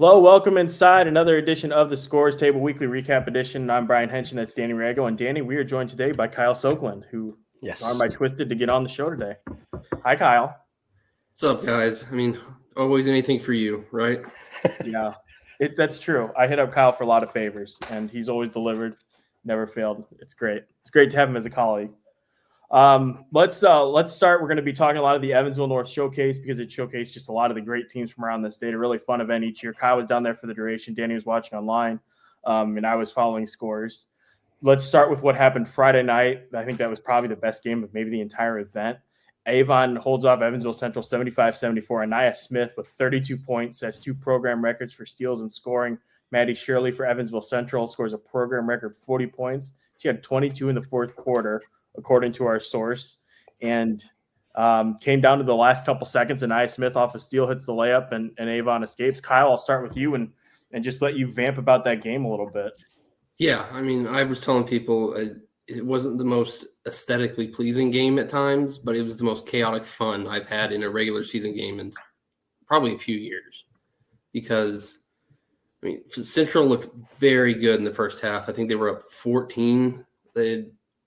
Hello, welcome inside another edition of the Scores Table Weekly Recap Edition. I'm Brian Henshin, that's Danny Rago. And Danny, we are joined today by Kyle Sokeland, who is armed by Twisted to get on the show today. Hi, Kyle. What's up, guys? I mean, always anything for you, right? Yeah, that's true. I hit up Kyle for a lot of favors, and he's always delivered, never failed. It's great. It's great to have him as a colleague. Let's start. We're going to be talking a lot of the Evansville North showcase because it showcased just a lot of the great teams from around the state. A really fun event each year. Kyle was down there for the duration. Danny was watching online, and I was following scores. Let's start with what happened Friday night. I think that was probably the best game of maybe the entire event. Avon holds off Evansville Central 75-74. Anaya Smith with 32 points sets 2 program records for steals and scoring. Maddie Shirley for Evansville Central scores a program record 40 points. She had 22 in the fourth quarter, according to our source, and came down to the last couple seconds. And Anaya Smith off a steal hits the layup, and Avon escapes. Kyle, I'll start with you and just let you vamp about that game a little bit. Yeah, I mean, I was telling people it wasn't the most aesthetically pleasing game at times, but it was the most chaotic fun I've had in a regular season game in probably a few years. Because, I mean, Central looked very good in the first half. I think they were up 14.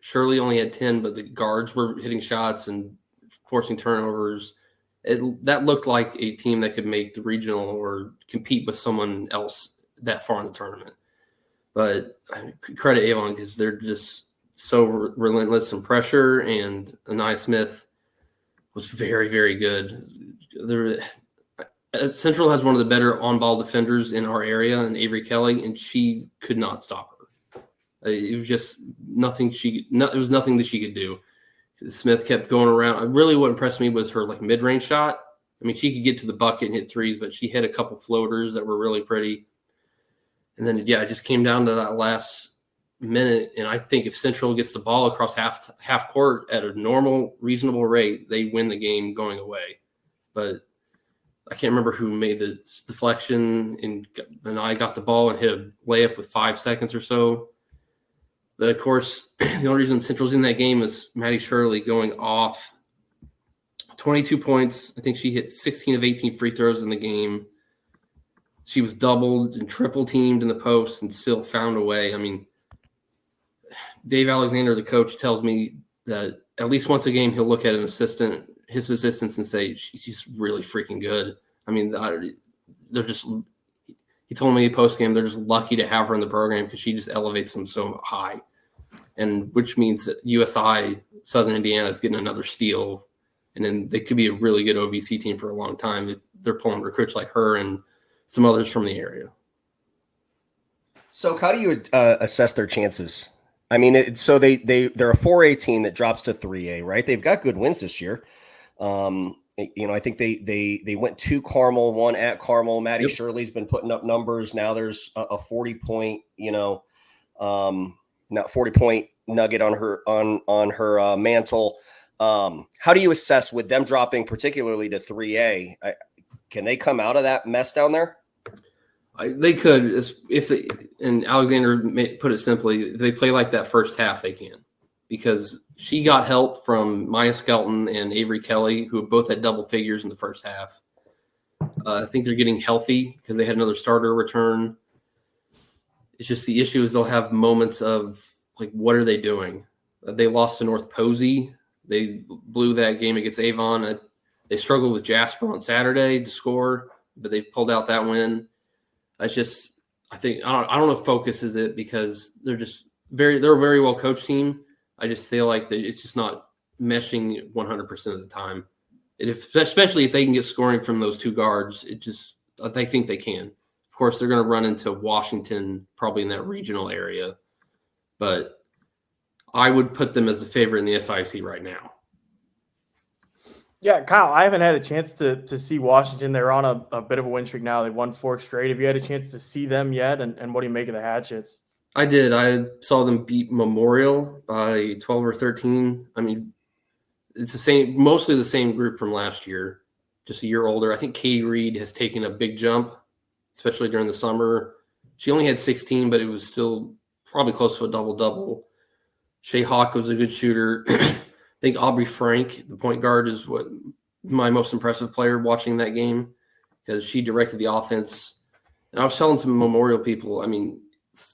Shirley only had 10, but the guards were hitting shots and forcing turnovers. That looked like a team that could make the regional or compete with someone else that far in the tournament. But credit Avon because they're just so relentless in pressure, and Anaya Smith was very, very good. Central has one of the better on-ball defenders in our area, and Avery Kelly, and she could not stop her. It was just nothing it was nothing that she could do. Smith kept going around. Really what impressed me was her mid-range shot. I mean, she could get to the bucket and hit threes, but she hit a couple floaters that were really pretty. And then, it just came down to that last minute. And I think if Central gets the ball across half court at a normal, reasonable rate, they win the game going away. But I can't remember who made the deflection, and I got the ball and hit a layup with 5 seconds or so. But, of course, the only reason Central's in that game is Maddie Shirley going off. 22 points. I think she hit 16 of 18 free throws in the game. She was doubled and triple teamed in the post and still found a way. I mean, Dave Alexander, the coach, tells me that at least once a game he'll look at his assistants and say, she's really freaking good. I mean, they're just – he told me post-game they're just lucky to have her in the program because she just elevates them so high, and which means that USI, Southern Indiana, is getting another steal, and then they could be a really good OVC team for a long time if they're pulling recruits like her and some others from the area. So how do you assess their chances? I mean, they're a 4A team that drops to 3A, right? They've got good wins this year. I think they went to Carmel, one at Carmel. Maddie Shirley's been putting up numbers. Now there's a 40-point, 40-point nugget on her mantle. How do you assess with them dropping particularly to 3A? Can they come out of that mess down there? They could, and Alexander put it simply, if they play like that first half, they can, because she got help from Maya Skelton and Avery Kelly, who both had double figures in the first half. I think they're getting healthy because they had another starter return. It's just the issue is they'll have moments of what are they doing? They lost to North Posey. They blew that game against Avon. They struggled with Jasper on Saturday to score, but they pulled out that win. I don't know if focus is it, because they're a very well coached team. I just feel like it's just not meshing 100% of the time. Especially if they can get scoring from those two guards, they think they can. Of course, they're going to run into Washington probably in that regional area, but I would put them as a favorite in the SIC right now. Yeah, Kyle, I haven't had a chance to see Washington. They're on a bit of a win streak now. They've won 4 straight. Have you had a chance to see them yet? And what do you make of the Hatchets? I did. I saw them beat Memorial by 12 or 13. I mean, it's mostly the same group from last year, just a year older. I think Katie Reed has taken a big jump, especially during the summer. She only had 16, but it was still probably close to a double-double. Shay Hawk was a good shooter. I think Aubrey Frank, the point guard, is my most impressive player watching that game, because she directed the offense And I was telling some Memorial people, I mean,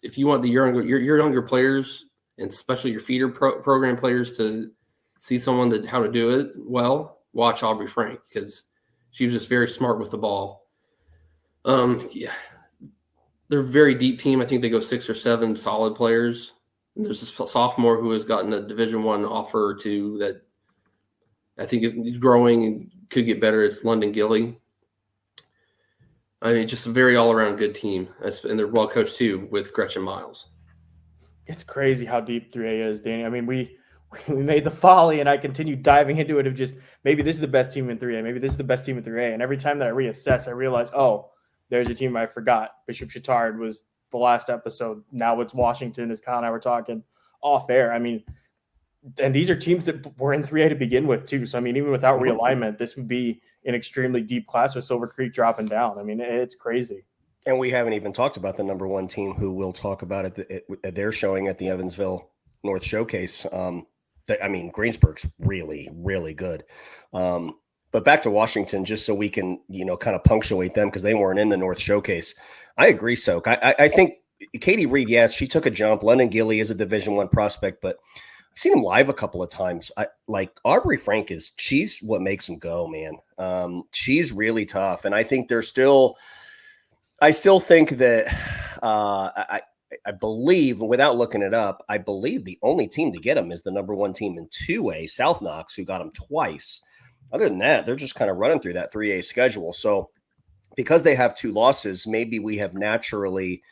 if you want your younger players, and especially your feeder program players, to see someone how to do it well, watch Aubrey Frank, because she was just very smart with the ball. Yeah, they're a very deep team. I think they go 6 or 7 solid players. And there's a sophomore who has gotten a Division I offer or two that I think is growing and could get better. It's London Gilly. I mean, just a very all-around good team. And they're well coached too with Gretchen Miles. It's crazy how deep 3A is, Danny. I mean, we made the folly, and I continued diving into it of just maybe this is the best team in 3A. Maybe this is the best team in 3A. And every time that I reassess, I realize, oh, there's a team I forgot. Bishop Chatard was the last episode. Now it's Washington, as Kyle and I were talking off air. I mean, and these are teams that were in 3A to begin with too. So, I mean, even without realignment, this would be an extremely deep class with Silver Creek dropping down. I mean, it's crazy. And we haven't even talked about the number 1 team, who we'll talk about at their showing at the Evansville North Showcase. Greensburg's really, really good. But back to Washington, just so we can, kind of punctuate them because they weren't in the North Showcase. I agree, Soke. I think Katie Reed, yes, she took a jump. London Gilly is a Division I prospect, but I've seen him live a couple of times. Aubrey Frank she's what makes him go, man. She's really tough. And I think I still think that I believe, without looking it up, I believe the only team to get him is the number 1 team in 2A, South Knox, who got him twice. Other than that, they're just kind of running through that 3A schedule. So because they have 2 losses, maybe we have naturally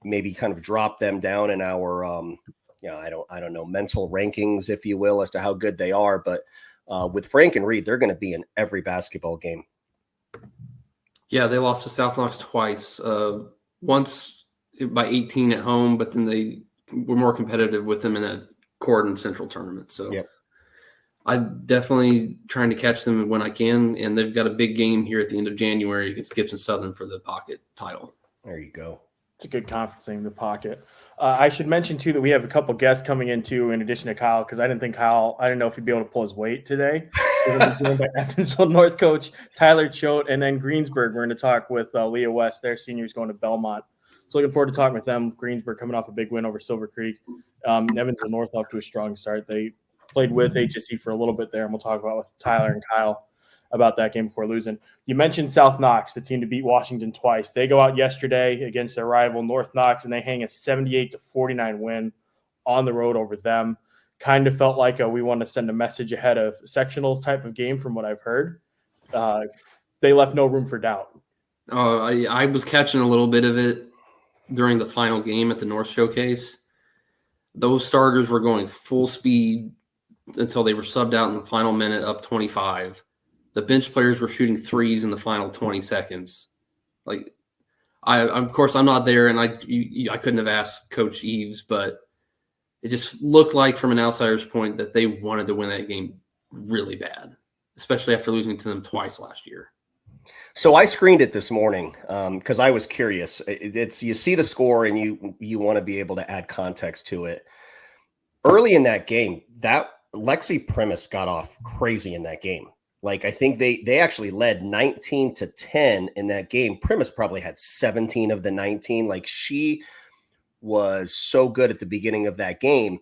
maybe kind of dropped them down in our, I don't know, mental rankings, if you will, as to how good they are. But with Frank and Reed, they're going to be in every basketball game. Yeah, they lost to South Knox twice. Once by 18 at home, but then they were more competitive with them in that Corden Central tournament. So yep. I'm definitely trying to catch them when I can, and they've got a big game here at the end of January against Gibson Southern for the Pocket title. There you go. It's a good conference name, the Pocket. I should mention, too, that we have a couple guests coming in, too, in addition to Kyle, because I didn't know if he'd be able to pull his weight today. We're going to be joined by Evansville North coach Tyler Choate, and then Greensburg. We're going to talk with Leah West. Their seniors going to Belmont. So looking forward to talking with them. Greensburg coming off a big win over Silver Creek. Evansville North off to a strong start. They played with HSE for a little bit there, and we'll talk about with Tyler and Kyle about that game before losing. You mentioned South Knox, the team to beat Washington twice. They go out yesterday against their rival North Knox, and they hang a 78-49 win on the road over them. Kind of felt like we want to send a message ahead of sectionals type of game from what I've heard. They left no room for doubt. I was catching a little bit of it during the final game at the North Showcase. Those starters were going full speed until they were subbed out in the final minute, up 25. The bench players were shooting threes in the final 20 seconds. Of course, I'm not there, and I couldn't have asked Coach Eves, but it just looked like, from an outsider's point, that they wanted to win that game really bad, especially after losing to them twice last year. So I screened it this morning because I was curious. It's you see the score and you want to be able to add context to it. Early in that game, that Lexi Primus got off crazy in that game. I think they actually led 19-10 in that game. Primus probably had 17 of the 19. She was so good at the beginning of that game.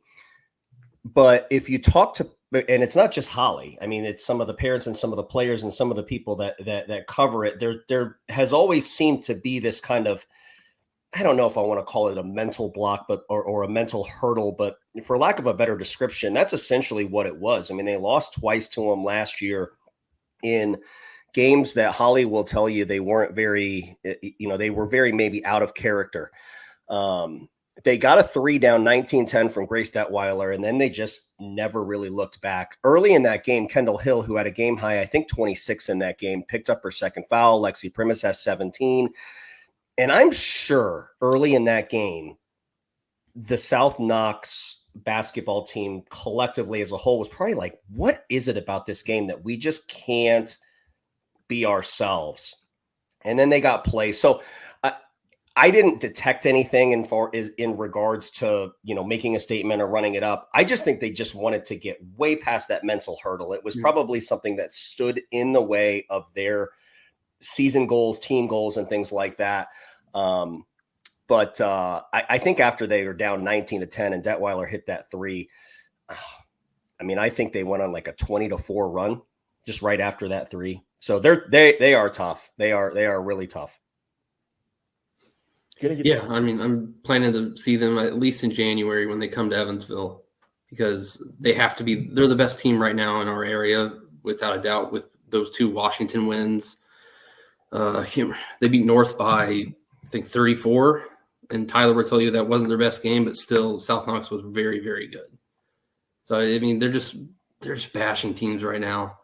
But if you talk to, and it's not just Holly, I mean, it's some of the parents and some of the players and some of the people that cover it. There has always seemed to be this kind of, I don't know if I want to call it a mental block, or a mental hurdle, but for lack of a better description, that's essentially what it was. I mean, they lost twice to them last year in games that Holly will tell you they weren't very, they were very maybe out of character. They got a 3 down 19-10 from Grace Detweiler, and then they just never really looked back. Early in that game, Kendall Hill, who had a game high, I think 26 in that game, picked up her second foul. Lexi Primus has 17. And I'm sure early in that game, the South Knox basketball team collectively as a whole was probably like, what is it about this game that we just can't be ourselves? And then they got play. So I didn't detect anything in regards to, making a statement or running it up. I just think they just wanted to get way past that mental hurdle. It was probably something that stood in the way of their season goals, team goals, and things like that. But I think after they were down 19-10 and Detweiler hit that three, I mean, I think they went on like a 20-4 run just right after that three. So they are tough. They are really tough. Yeah, I mean, I'm planning to see them at least in January when they come to Evansville, because they have to be. They're the best team right now in our area, without a doubt. With those 2 Washington wins, they beat North by, I think, 34. And Tyler will tell you that wasn't their best game, but still, South Knox was very, very good. So I mean, they're just bashing teams right now.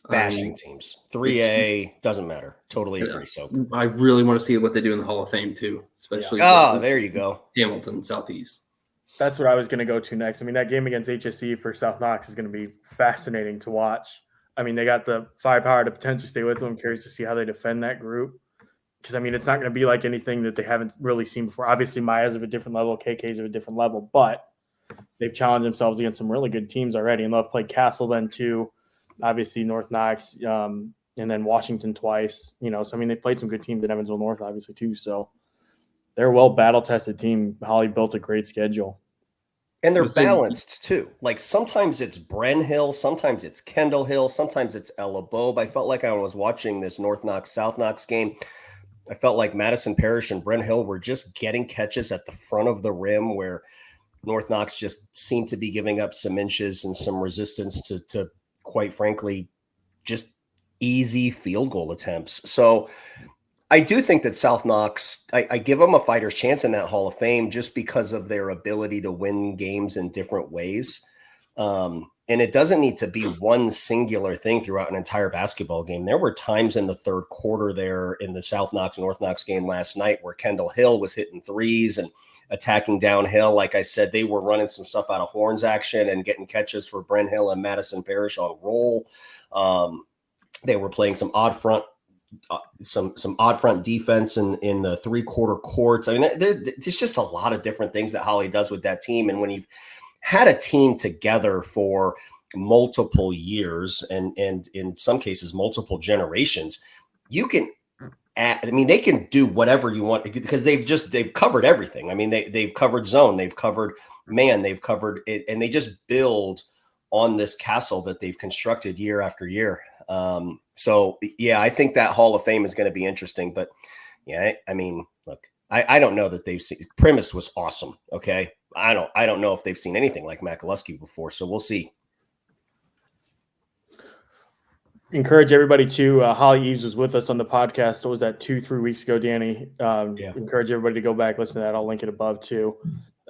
Bashing teams. 3A doesn't matter. Totally agree. So I really want to see what they do in the Hall of Fame too, especially. There you go. Hamilton, Southeast. That's what I was going to go to next. I mean, that game against HSE for South Knox is going to be fascinating to watch. I mean, they got the firepower to potentially stay with them. I'm curious to see how they defend that group, because I mean, it's not going to be like anything that they haven't really seen before. Obviously, Maya's of a different level, KK's of a different level, but they've challenged themselves against some really good teams already, and they'll have played Castle then too. Obviously, North Knox, and then Washington twice. So I mean, they played some good teams at Evansville North, obviously too. So they're a well battle-tested team. Holly built a great schedule, and they're balanced too. Like sometimes it's Bren Hill, sometimes it's Kendall Hill, sometimes it's Ella Bobe. I felt like I was watching this North Knox South Knox game. I felt like Madison Parrish and Bren Hill were just getting catches at the front of the rim, where North Knox just seemed to be giving up some inches and some resistance to quite frankly, just easy field goal attempts. So I do think that South Knox, I give them a fighter's chance in that Hall of Fame just because of their ability to win games in different ways. And it doesn't need to be one singular thing throughout an entire basketball game. There were times in the third quarter there in the South Knox North Knox game last night where Kendall Hill was hitting threes and attacking downhill. Like I said, they were running some stuff out of horns action and getting catches for Bren Hill and Madison Parrish on roll. They were playing some odd front defense in the 3-quarter courts. I mean, there's just a lot of different things that Holly does with that team. And when you've had a team together for multiple years and in some cases multiple generations, you can they can do whatever you want because they've covered everything. I mean, they've covered zone, they've covered man, they've covered it, and they just build on this castle that they've constructed year after year. So yeah, I think that Hall of Fame is going to be interesting, but yeah, I mean, look, I don't know that they've seen. Primus was awesome. Okay. I don't know if they've seen anything like McAlusky before. So we'll see. Encourage everybody to Holly Eves was with us on the podcast. What was that, 2-3 weeks ago, Danny? Yeah. Encourage everybody to go back, listen to that. I'll link it above too.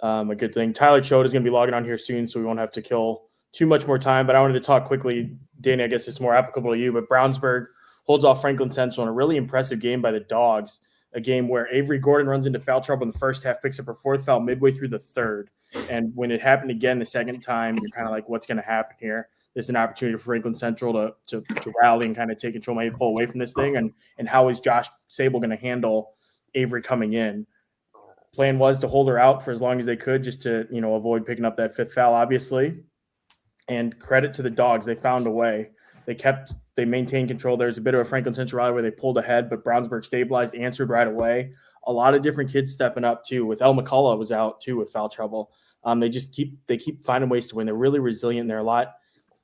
A good thing. Tyler Choate is going to be logging on here soon, so we won't have to kill too much more time. But I wanted to talk quickly, Danny, I guess it's more applicable to you, but Brownsburg holds off Franklin Central in a really impressive game by the Dogs, a game where Avery Gordon runs into foul trouble in the first half, picks up her 4th foul midway through the 3rd. And when it happened again the second time, you're kind of like, what's going to happen here? This is an opportunity for Franklin Central to rally and kind of take control, maybe pull away from this thing. And how is Josh Sable going to handle Avery coming in? Plan was to hold her out for as long as they could, just to, avoid picking up that 5th foul, obviously. And credit to the Dogs. They found a way. They maintained control. There's a bit of a Franklin Central rally where they pulled ahead, but Brownsburg stabilized, answered right away. A lot of different kids stepping up too. With El McCullough was out too with foul trouble. They keep finding ways to win. They're really resilient.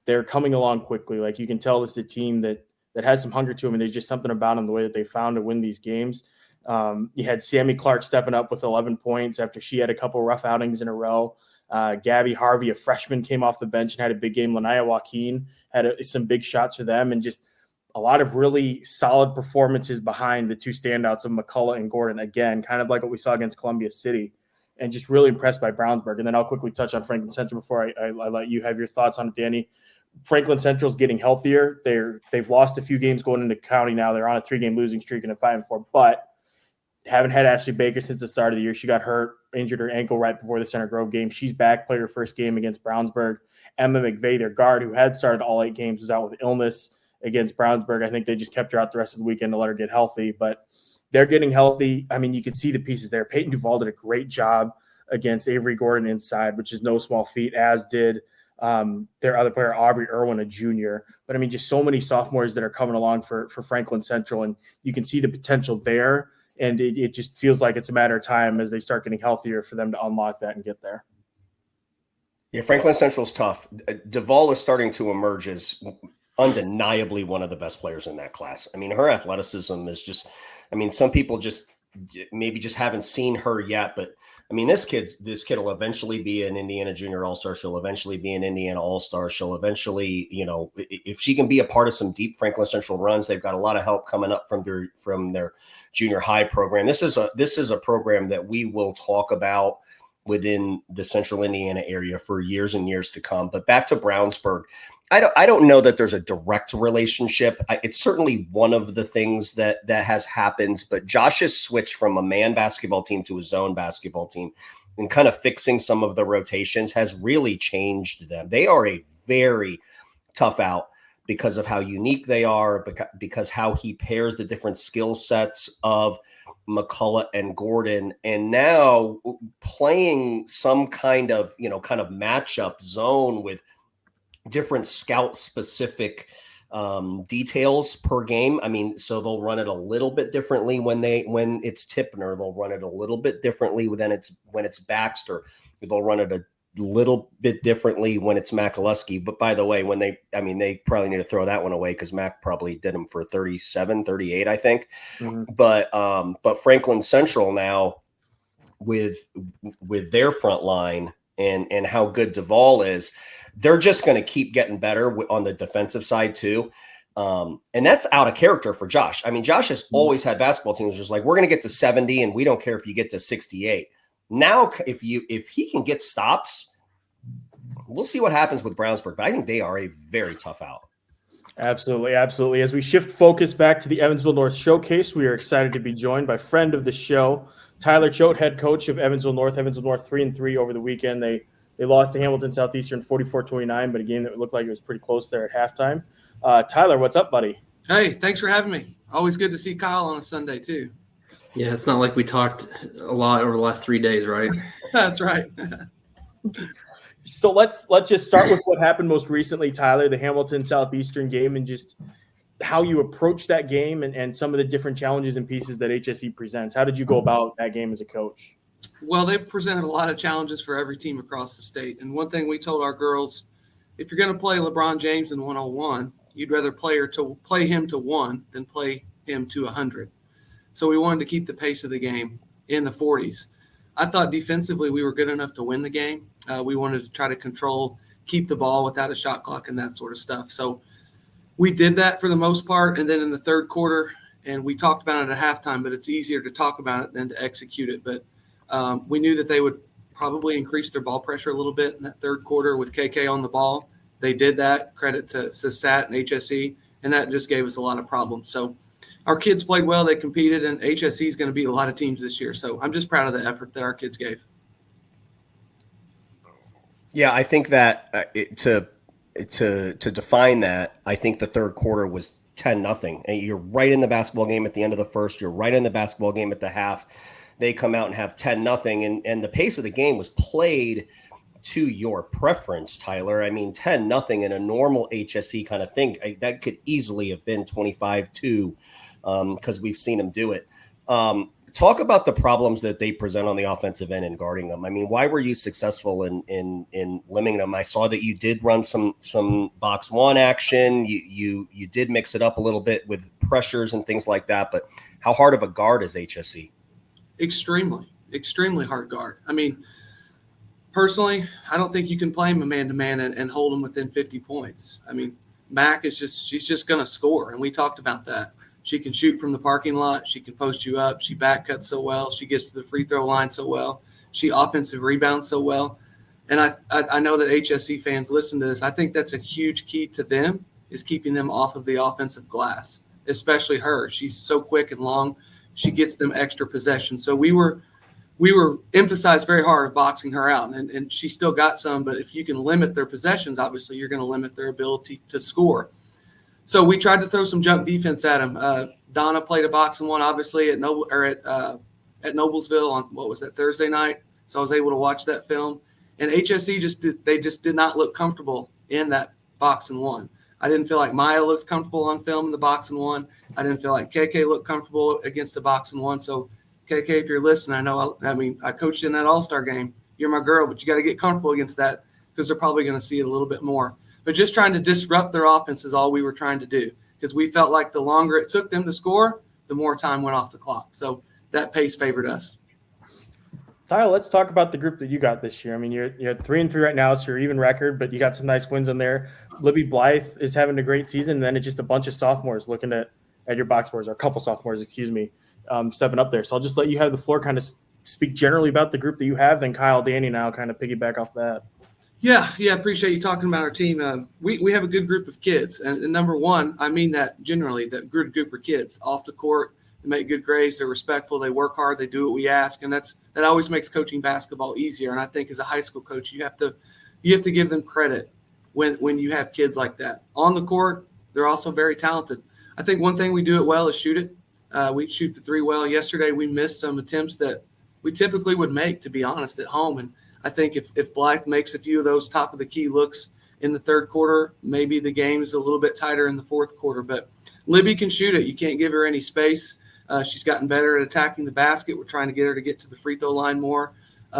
They're coming along quickly. Like, you can tell this is a team that has some hunger to them, and there's just something about them, the way that they found to win these games. You had Sammy Clark stepping up with 11 points after she had a couple rough outings in a row. Gabby Harvey, a freshman, came off the bench and had a big game. Lanaya Joaquin had some big shots for them, and just a lot of really solid performances behind the two standouts of McCullough and Gordon. Again, kind of like what we saw against Columbia City, and just really impressed by Brownsburg. And then I'll quickly touch on Franklin Central before I let you have your thoughts on it, Danny. Franklin Central's getting healthier. They've lost a few games going into county now. They're on a 3-game losing streak and a 5-4, but haven't had Ashley Baker since the start of the year. She got hurt, injured her ankle right before the Center Grove game. She's back, played her first game against Brownsburg. Emma McVeigh, their guard, who had started all 8 games, was out with illness against Brownsburg. I think they just kept her out the rest of the weekend to let her get healthy, but they're getting healthy. I mean, you can see the pieces there. Peyton Duvall did a great job against Avery Gordon inside, which is no small feat, as did their other player, Aubrey Irwin, a junior. But I mean, just so many sophomores that are coming along for Franklin Central, and you can see the potential there. And it just feels like it's a matter of time as they start getting healthier for them to unlock that and get there. Yeah, Franklin Central's tough. Duvall is starting to emerge as undeniably one of the best players in that class. I mean, her athleticism is just, I mean, some people just maybe just haven't seen her yet, but I mean, this kid will eventually be an Indiana Junior All-Star. She'll eventually be an Indiana All-Star. She'll eventually, if she can be a part of some deep Franklin Central runs, they've got a lot of help coming up from their junior high program. This is a program that we will talk about within the Central Indiana area for years and years to come. But back to Brownsburg, I don't know that there's a direct relationship. It's certainly one of the things that has happened, but Josh has switched from a man basketball team to a zone basketball team, and kind of fixing some of the rotations has really changed them. They are a very tough out because of how unique they are, because how he pairs the different skill sets of McCullough and Gordon, and now playing some kind of matchup zone with different scout specific details per game. I mean, so they'll run it a little bit differently when it's Tippner. They'll run it a little bit differently when it's Baxter. They'll run it a little bit differently when it's McAlusky. But by the way, they probably need to throw that one away because Mac probably did them for 37, 38, I think. Mm-hmm. But Franklin Central now with their front line and how good Duvall is, they're just going to keep getting better on the defensive side too. And that's out of character for Josh. I mean, Josh has always had basketball teams just like, we're going to get to 70 and we don't care if you get to 68. Now, if he can get stops, we'll see what happens with Brownsburg. But I think they are a very tough out. Absolutely, absolutely. As we shift focus back to the Evansville North Showcase, we are excited to be joined by friend of the show, Tyler Choate, head coach of Evansville North. Evansville North 3-3 over the weekend. They lost to Hamilton Southeastern 44-29, but a game that looked like it was pretty close there at halftime. Tyler, what's up, buddy? Hey, thanks for having me. Always good to see Kyle on a Sunday, too. Yeah, it's not like we talked a lot over the last 3 days, right? That's right. So let's just start with what happened most recently, Tyler, the Hamilton Southeastern game, and just how you approach that game and some of the different challenges and pieces that HSE presents. How did you go about that game as a coach? Well, they've presented a lot of challenges for every team across the state. And one thing we told our girls, if you're going to play LeBron James in 101, you'd rather play him to 1 than play him to 100. So we wanted to keep the pace of the game in the 40s. I thought defensively we were good enough to win the game. We wanted to try to keep the ball without a shot clock and that sort of stuff. So we did that for the most part. And then in the third quarter, and we talked about it at halftime, but it's easier to talk about it than to execute it. But we knew that they would probably increase their ball pressure a little bit in that third quarter with KK on the ball. They did that, credit to SAT and HSE, and that just gave us a lot of problems. So our kids played well, they competed, and HSE is going to beat a lot of teams this year. So I'm just proud of the effort that our kids gave. Yeah, I think that to define that, I think the third quarter was 10-0. And you're right in the basketball game at the end of the first. You're right in the basketball game at the half. They come out and have 10-0, and the pace of the game was played to your preference, Tyler. I mean, 10-0 in a normal HSE kind of thing, that could easily have been 25-2 because we've seen them do it. Talk about the problems that they present on the offensive end and guarding them. I mean, why were you successful in limiting them? I saw that you did run some box one action. You did mix it up a little bit with pressures and things like that. But how hard of a guard is HSE? Extremely hard guard. I mean, personally, I don't think you can play him a man-to-man and hold him within 50 points. I mean, Mac she's just going to score, and we talked about that. She can shoot from the parking lot. She can post you up. She back cuts so well. She gets to the free throw line so well. She offensive rebounds so well. And I know that HSE fans listen to this. I think that's a huge key to them is keeping them off of the offensive glass, especially her. She's so quick and long. She gets them extra possessions. So we were emphasized very hard of boxing her out, and she still got some. But if you can limit their possessions, obviously you're going to limit their ability to score. So we tried to throw some junk defense at them. Donna played a boxing one, obviously at Noblesville on what was that, Thursday night. So I was able to watch that film. And HSE just did not look comfortable in that boxing one. I didn't feel like Maya looked comfortable on film in the box and one. I didn't feel like KK looked comfortable against the box and one. So KK, if you're listening, I coached in that All-Star game. You're my girl, but you got to get comfortable against that because they're probably going to see it a little bit more. But just trying to disrupt their offense is all we were trying to do, because we felt like the longer it took them to score, the more time went off the clock. So that pace favored us. Tyler, let's talk about the group that you got this year. I mean, you're 3-3 right now, so you're even record, but you got some nice wins in there. Libby Blythe is having a great season, and then it's just a bunch of sophomores looking at your box scores, or a couple sophomores, stepping up there. So I'll just let you have the floor, kind of speak generally about the group that you have. Then Kyle, Danny, and I'll kind of piggyback off that. Yeah, appreciate you talking about our team. We have a good group of kids, and number one, I mean that generally, that good group of kids off the court. They make good grades. They're respectful. They work hard. They do what we ask, and that always makes coaching basketball easier. And I think as a high school coach, you have to give them credit when you have kids like that on the court. They're also very talented. I think one thing we do it well is shoot it. We shoot the three well. Yesterday we missed some attempts that we typically would make, to be honest, at home. And I think if Blythe makes a few of those top of the key looks in the third quarter, maybe the game is a little bit tighter in the fourth quarter. But Libby can shoot it. You can't give her any space. She's gotten better at attacking the basket. We're trying to get her to get to the free throw line more.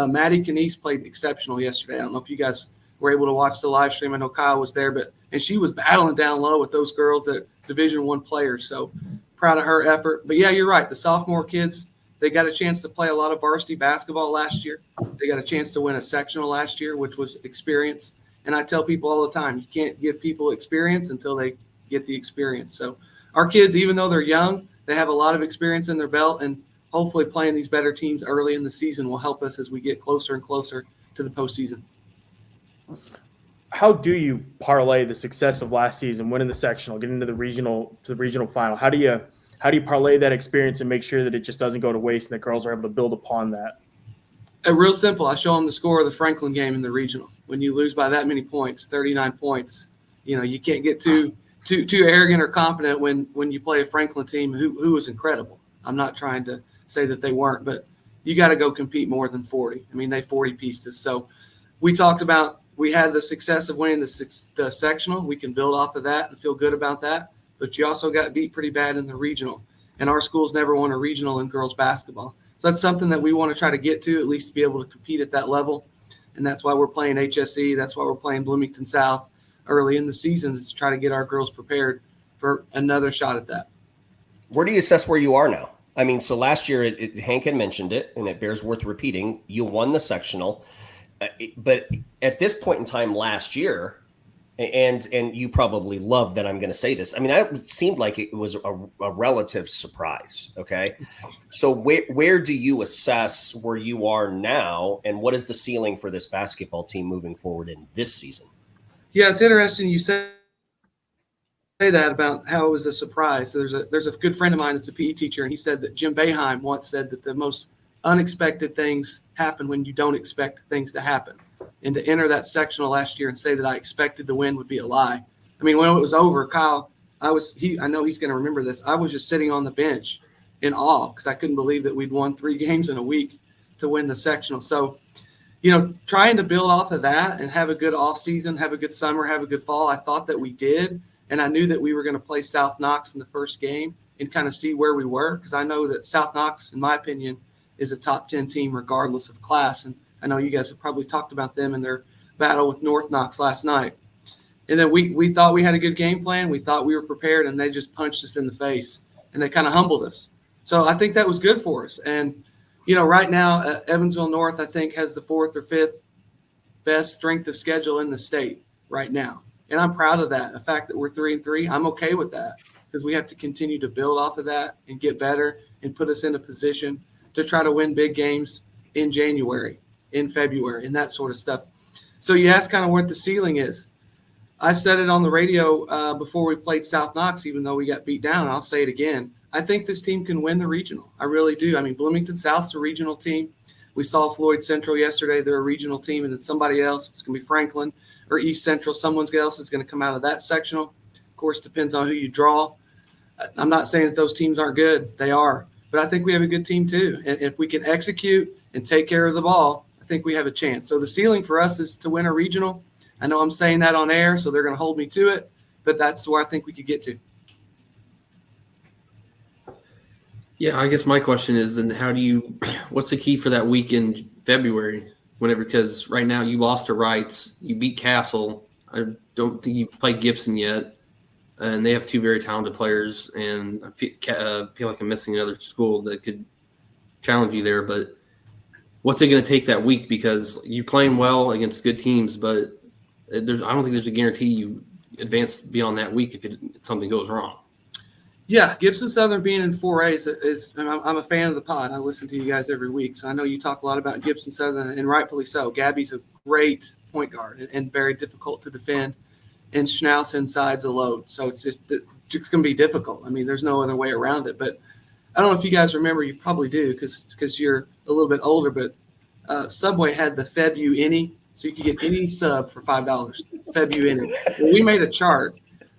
Maddie Canese played exceptional yesterday. I don't know if you guys were able to watch the live stream. I know Kyle was there, and she was battling down low with those girls at Division I players. So proud of her effort. But yeah, you're right. The sophomore kids, they got a chance to play a lot of varsity basketball last year. They got a chance to win a sectional last year, which was experience. And I tell people all the time, you can't give people experience until they get the experience. So our kids, even though they're young, they have a lot of experience in their belt, and hopefully playing these better teams early in the season will help us as we get closer and closer to the postseason. How do you parlay the success of last season, winning the sectional, getting to the regional final? How do you parlay that experience and make sure that it just doesn't go to waste and the girls are able to build upon that? Real simple. I show them the score of the Franklin game in the regional. When you lose by that many points, 39 points, you can't get too arrogant or confident when you play a Franklin team who was incredible. I'm not trying to say that they weren't, but you got to go compete more than 40. I mean, they 40-pieced us. So we talked about, we had the success of winning the sectional. We can build off of that and feel good about that. But you also got beat pretty bad in the regional. And our schools never won a regional in girls basketball. So that's something that we want to try to get to, at least to be able to compete at that level. And that's why we're playing HSE. That's why we're playing Bloomington South early in the season, is to try to get our girls prepared for another shot at that. Where do you assess where you are now? I mean, so last year, Hank had mentioned it, and it bears worth repeating. You won the sectional. But at this point in time last year, and you probably love that I'm going to say this, I mean, it seemed like it was a relative surprise, okay? So where do you assess where you are now, and what is the ceiling for this basketball team moving forward in this season? Yeah, it's interesting you say that about how it was a surprise. There's a good friend of mine that's a PE teacher, and he said that Jim Boeheim once said that the most unexpected things happen when you don't expect things to happen. And to enter that sectional last year and say that I expected to win would be a lie. I mean, when it was over, Kyle, I know he's going to remember this. I was just sitting on the bench in awe because I couldn't believe that we'd won 3 games in a week to win the sectional. So, trying to build off of that and have a good off season, have a good summer, have a good fall. I thought that we did. And I knew that we were going to play South Knox in the first game and kind of see where we were, because I know that South Knox, in my opinion, is a top 10 team regardless of class. And I know you guys have probably talked about them in their battle with North Knox last night. And then we thought we had a good game plan. We thought we were prepared, and they just punched us in the face, and they kind of humbled us. So I think that was good for us. And, right now, Evansville North, I think, has the 4th or 5th best strength of schedule in the state right now. And I'm proud of that. The fact that we're 3-3, I'm okay with that, because we have to continue to build off of that and get better and put us in a position to try to win big games in January, in February, and that sort of stuff. So you ask kind of what the ceiling is. I said it on the radio before we played South Knox, even though we got beat down, and I'll say it again. I think this team can win the regional. I really do. I mean, Bloomington South's a regional team. We saw Floyd Central yesterday. They're a regional team, and then somebody else, it's going to be Franklin or East Central. Someone else is going to come out of that sectional. Of course, depends on who you draw. I'm not saying that those teams aren't good. They are. But I think we have a good team too. And if we can execute and take care of the ball, I think we have a chance. So the ceiling for us is to win a regional. I know I'm saying that on air, so they're going to hold me to it. but that's where I think we could get to. Yeah, I guess my question is, and what's the key for that week in February? Because right now you lost to Wrights, you beat Castle. I don't think you've played Gibson yet, and they have two very talented players. And I feel like I'm missing another school that could challenge you there. But what's it going to take that week? Because you're playing well against good teams, but I don't think there's a guarantee you advance beyond that week if something goes wrong. Yeah, Gibson Southern being in 4A is I'm a fan of the pod. I listen to you guys every week, so I know you talk a lot about Gibson Southern, and rightfully so. Gabby's a great point guard and very difficult to defend, and Schnaus inside's a load. So it's going to be difficult. I mean, there's no other way around it. But I don't know if you guys remember. You probably do because you're a little bit older, but Subway had the Febu Any, so you could get any sub for $5. Febu Any. Well, we made a chart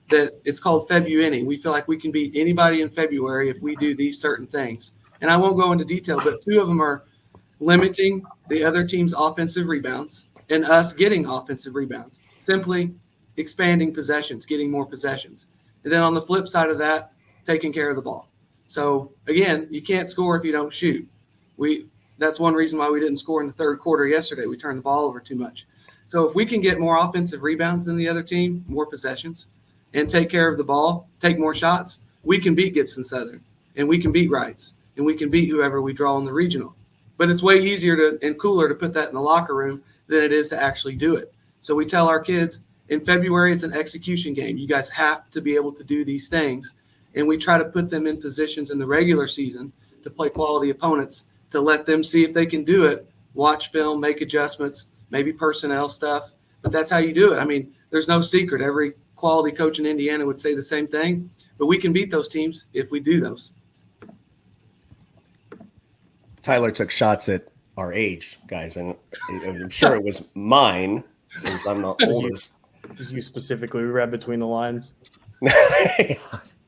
that it's called Febu Any. We feel like we can beat anybody in February if we do these certain things. And I won't go into detail, but two of them are limiting the other team's offensive rebounds and us getting offensive rebounds, simply expanding possessions, getting more possessions. And then on the flip side of that, taking care of the ball. So again, you can't score if you don't shoot. That's one reason why we didn't score in the third quarter yesterday. We turned the ball over too much. So if we can get more offensive rebounds than the other team, more possessions, and take care of the ball, take more shots, we can beat Gibson Southern, and we can beat Wrights, and we can beat whoever we draw in the regional. But it's way easier and cooler to put that in the locker room than it is to actually do it. So we tell our kids, in February, it's an execution game. You guys have to be able to do these things. And we try to put them in positions in the regular season to play quality opponents, to let them see if they can do it, watch film, make adjustments, maybe personnel stuff. But that's how you do it. I mean, there's no secret. Every quality coach in Indiana would say the same thing, but we can beat those teams if we do those. Tyler took shots at our age, guys, and I'm sure it was mine since I'm the oldest. Just you specifically, we read between the lines.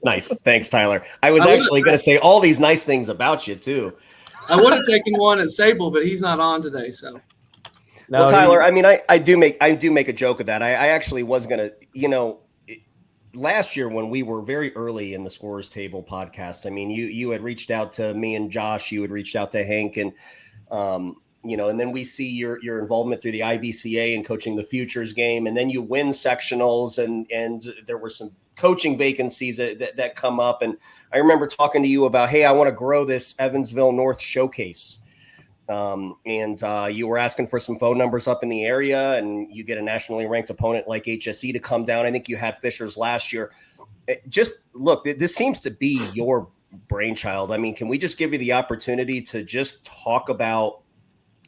Nice. Thanks, Tyler. I was actually going to say all these nice things about you, too. I would have taken one at Sable, but he's not on today, so. No, Well, Tyler, I mean, I do make a joke of that. I actually was going to, last year when we were very early in the Scorers Table podcast, I mean, you had reached out to me and Josh, you had reached out to Hank, and and then we see your involvement through the IBCA and coaching the Futures game, and then you win sectionals, and there were some coaching vacancies that come up, and I remember talking to you about, hey, I want to grow this Evansville North showcase. And you were asking for some phone numbers up in the area, and you get a nationally ranked opponent like HSE to come down. I think you had Fishers last year. This seems to be your brainchild. I mean, can we just give you the opportunity to just talk about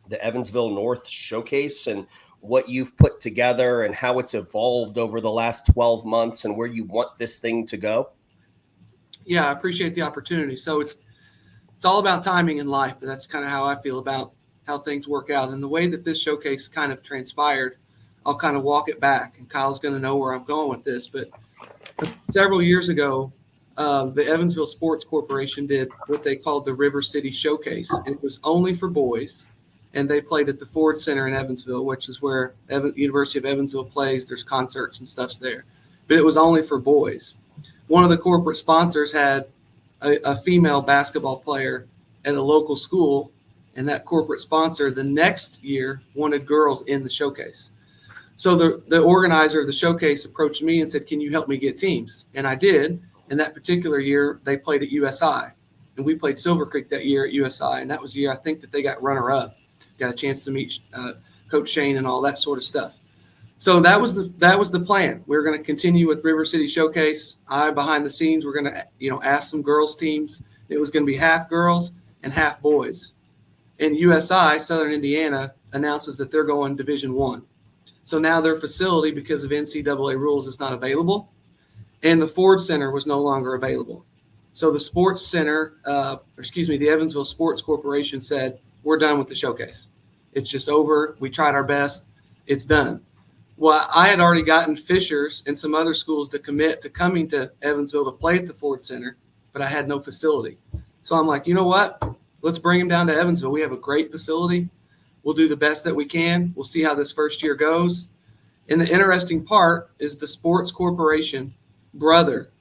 the Evansville North showcase and what you've put together and how it's evolved over the last 12 months and where you want this thing to go? Yeah, I appreciate the opportunity. So it's all about timing in life. That's kind of how I feel about how things work out. And the way that this showcase kind of transpired, I'll kind of walk it back, and Kyle's going to know where I'm going with this. But several years ago, the Evansville Sports Corporation did what they called the River City Showcase. It was only for boys, and they played at the Ford Center in Evansville, which is where University of Evansville plays. There's concerts and stuff there. But it was only for boys. One of the corporate sponsors had a female basketball player at a local school, and that corporate sponsor the next year wanted girls in the showcase. So the organizer of the showcase approached me and said, can you help me get teams? And I did. And that particular year, they played at USI. And we played Silver Creek that year at USI. And that was the year I think that they got runner-up. Got a chance to meet Coach Shane and all that sort of stuff. So that was the plan. We were going to continue with River City Showcase. Behind the scenes, we're going to ask some girls teams. It was going to be half girls and half boys. And USI, Southern Indiana, announces that they're going Division I. So now their facility, because of NCAA rules, is not available. And the Ford Center was no longer available. So the Sports Center, the Evansville Sports Corporation said, we're done with the showcase. It's just over. We tried our best. It's done. Well, I had already gotten Fishers and some other schools to commit to coming to Evansville to play at the Ford Center, but I had no facility. So I'm like, you know what? Let's bring them down to Evansville. We have a great facility. We'll do the best that we can. We'll see how this first year goes. And the interesting part is the Sports Corporation brother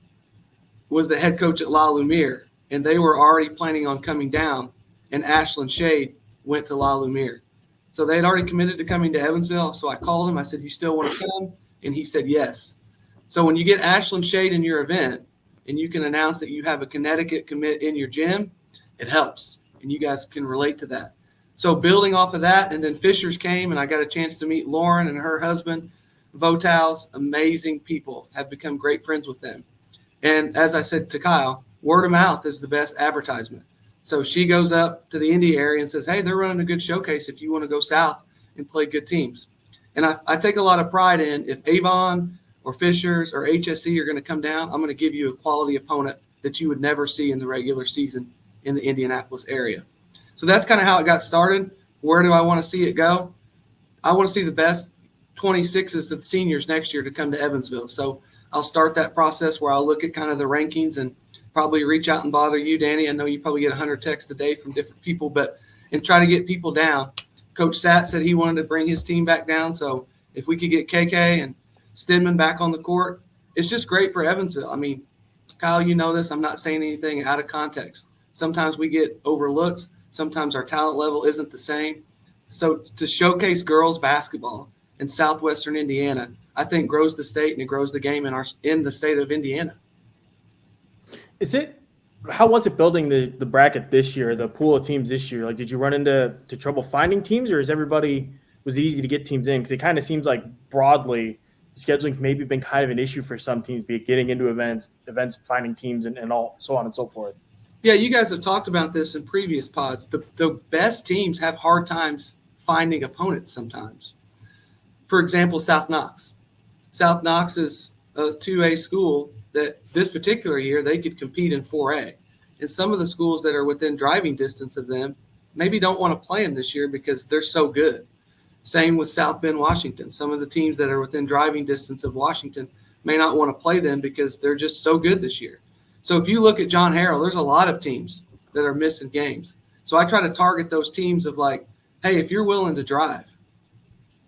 was the head coach at La Lumiere, and they were already planning on coming down, and Ashlyn Shade went to La Lumiere. So they had already committed to coming to Evansville. So I called him. I said, "You still want to come?" And he said, "Yes." So when you get Ashlyn Shade in your event and you can announce that you have a Connecticut commit in your gym, it helps. And you guys can relate to that. So building off of that, and then Fishers came, and I got a chance to meet Lauren and her husband, Votals, amazing people, have become great friends with them. And as I said to Kyle, word of mouth is the best advertisement. So she goes up to the Indy area and says, "Hey, they're running a good showcase if you want to go south and play good teams." And I take a lot of pride in, if Avon or Fishers or HSE are going to come down, I'm going to give you a quality opponent that you would never see in the regular season in the Indianapolis area. So that's kind of how it got started. Where do I want to see it go? I want to see the best 26s of seniors next year to come to Evansville. So I'll start that process where I'll look at kind of the rankings and probably reach out and bother you, Danny. I know you probably get 100 texts a day from different people, and try to get people down. Coach Sat said he wanted to bring his team back down. So if we could get KK and Stidman back on the court, it's just great for Evansville. I mean, Kyle, you know this. I'm not saying anything out of context. Sometimes we get overlooked. Sometimes our talent level isn't the same. So to showcase girls basketball in Southwestern Indiana, I think grows the state and it grows the game in the state of Indiana. How was it building the bracket this year, the pool of teams this year? Like, did you run into trouble finding teams, or was it easy to get teams in? Because it kind of seems like broadly scheduling's maybe been kind of an issue for some teams, be it getting into events, finding teams, and all so on and so forth. Yeah, you guys have talked about this in previous pods. The best teams have hard times finding opponents sometimes. For example, South Knox. South Knox is a 2A school that this particular year they could compete in 4A. And some of the schools that are within driving distance of them maybe don't want to play them this year because they're so good. Same with South Bend, Washington. Some of the teams that are within driving distance of Washington may not want to play them because they're just so good this year. So if you look at John Harrell, there's a lot of teams that are missing games. So I try to target those teams of like, hey, if you're willing to drive,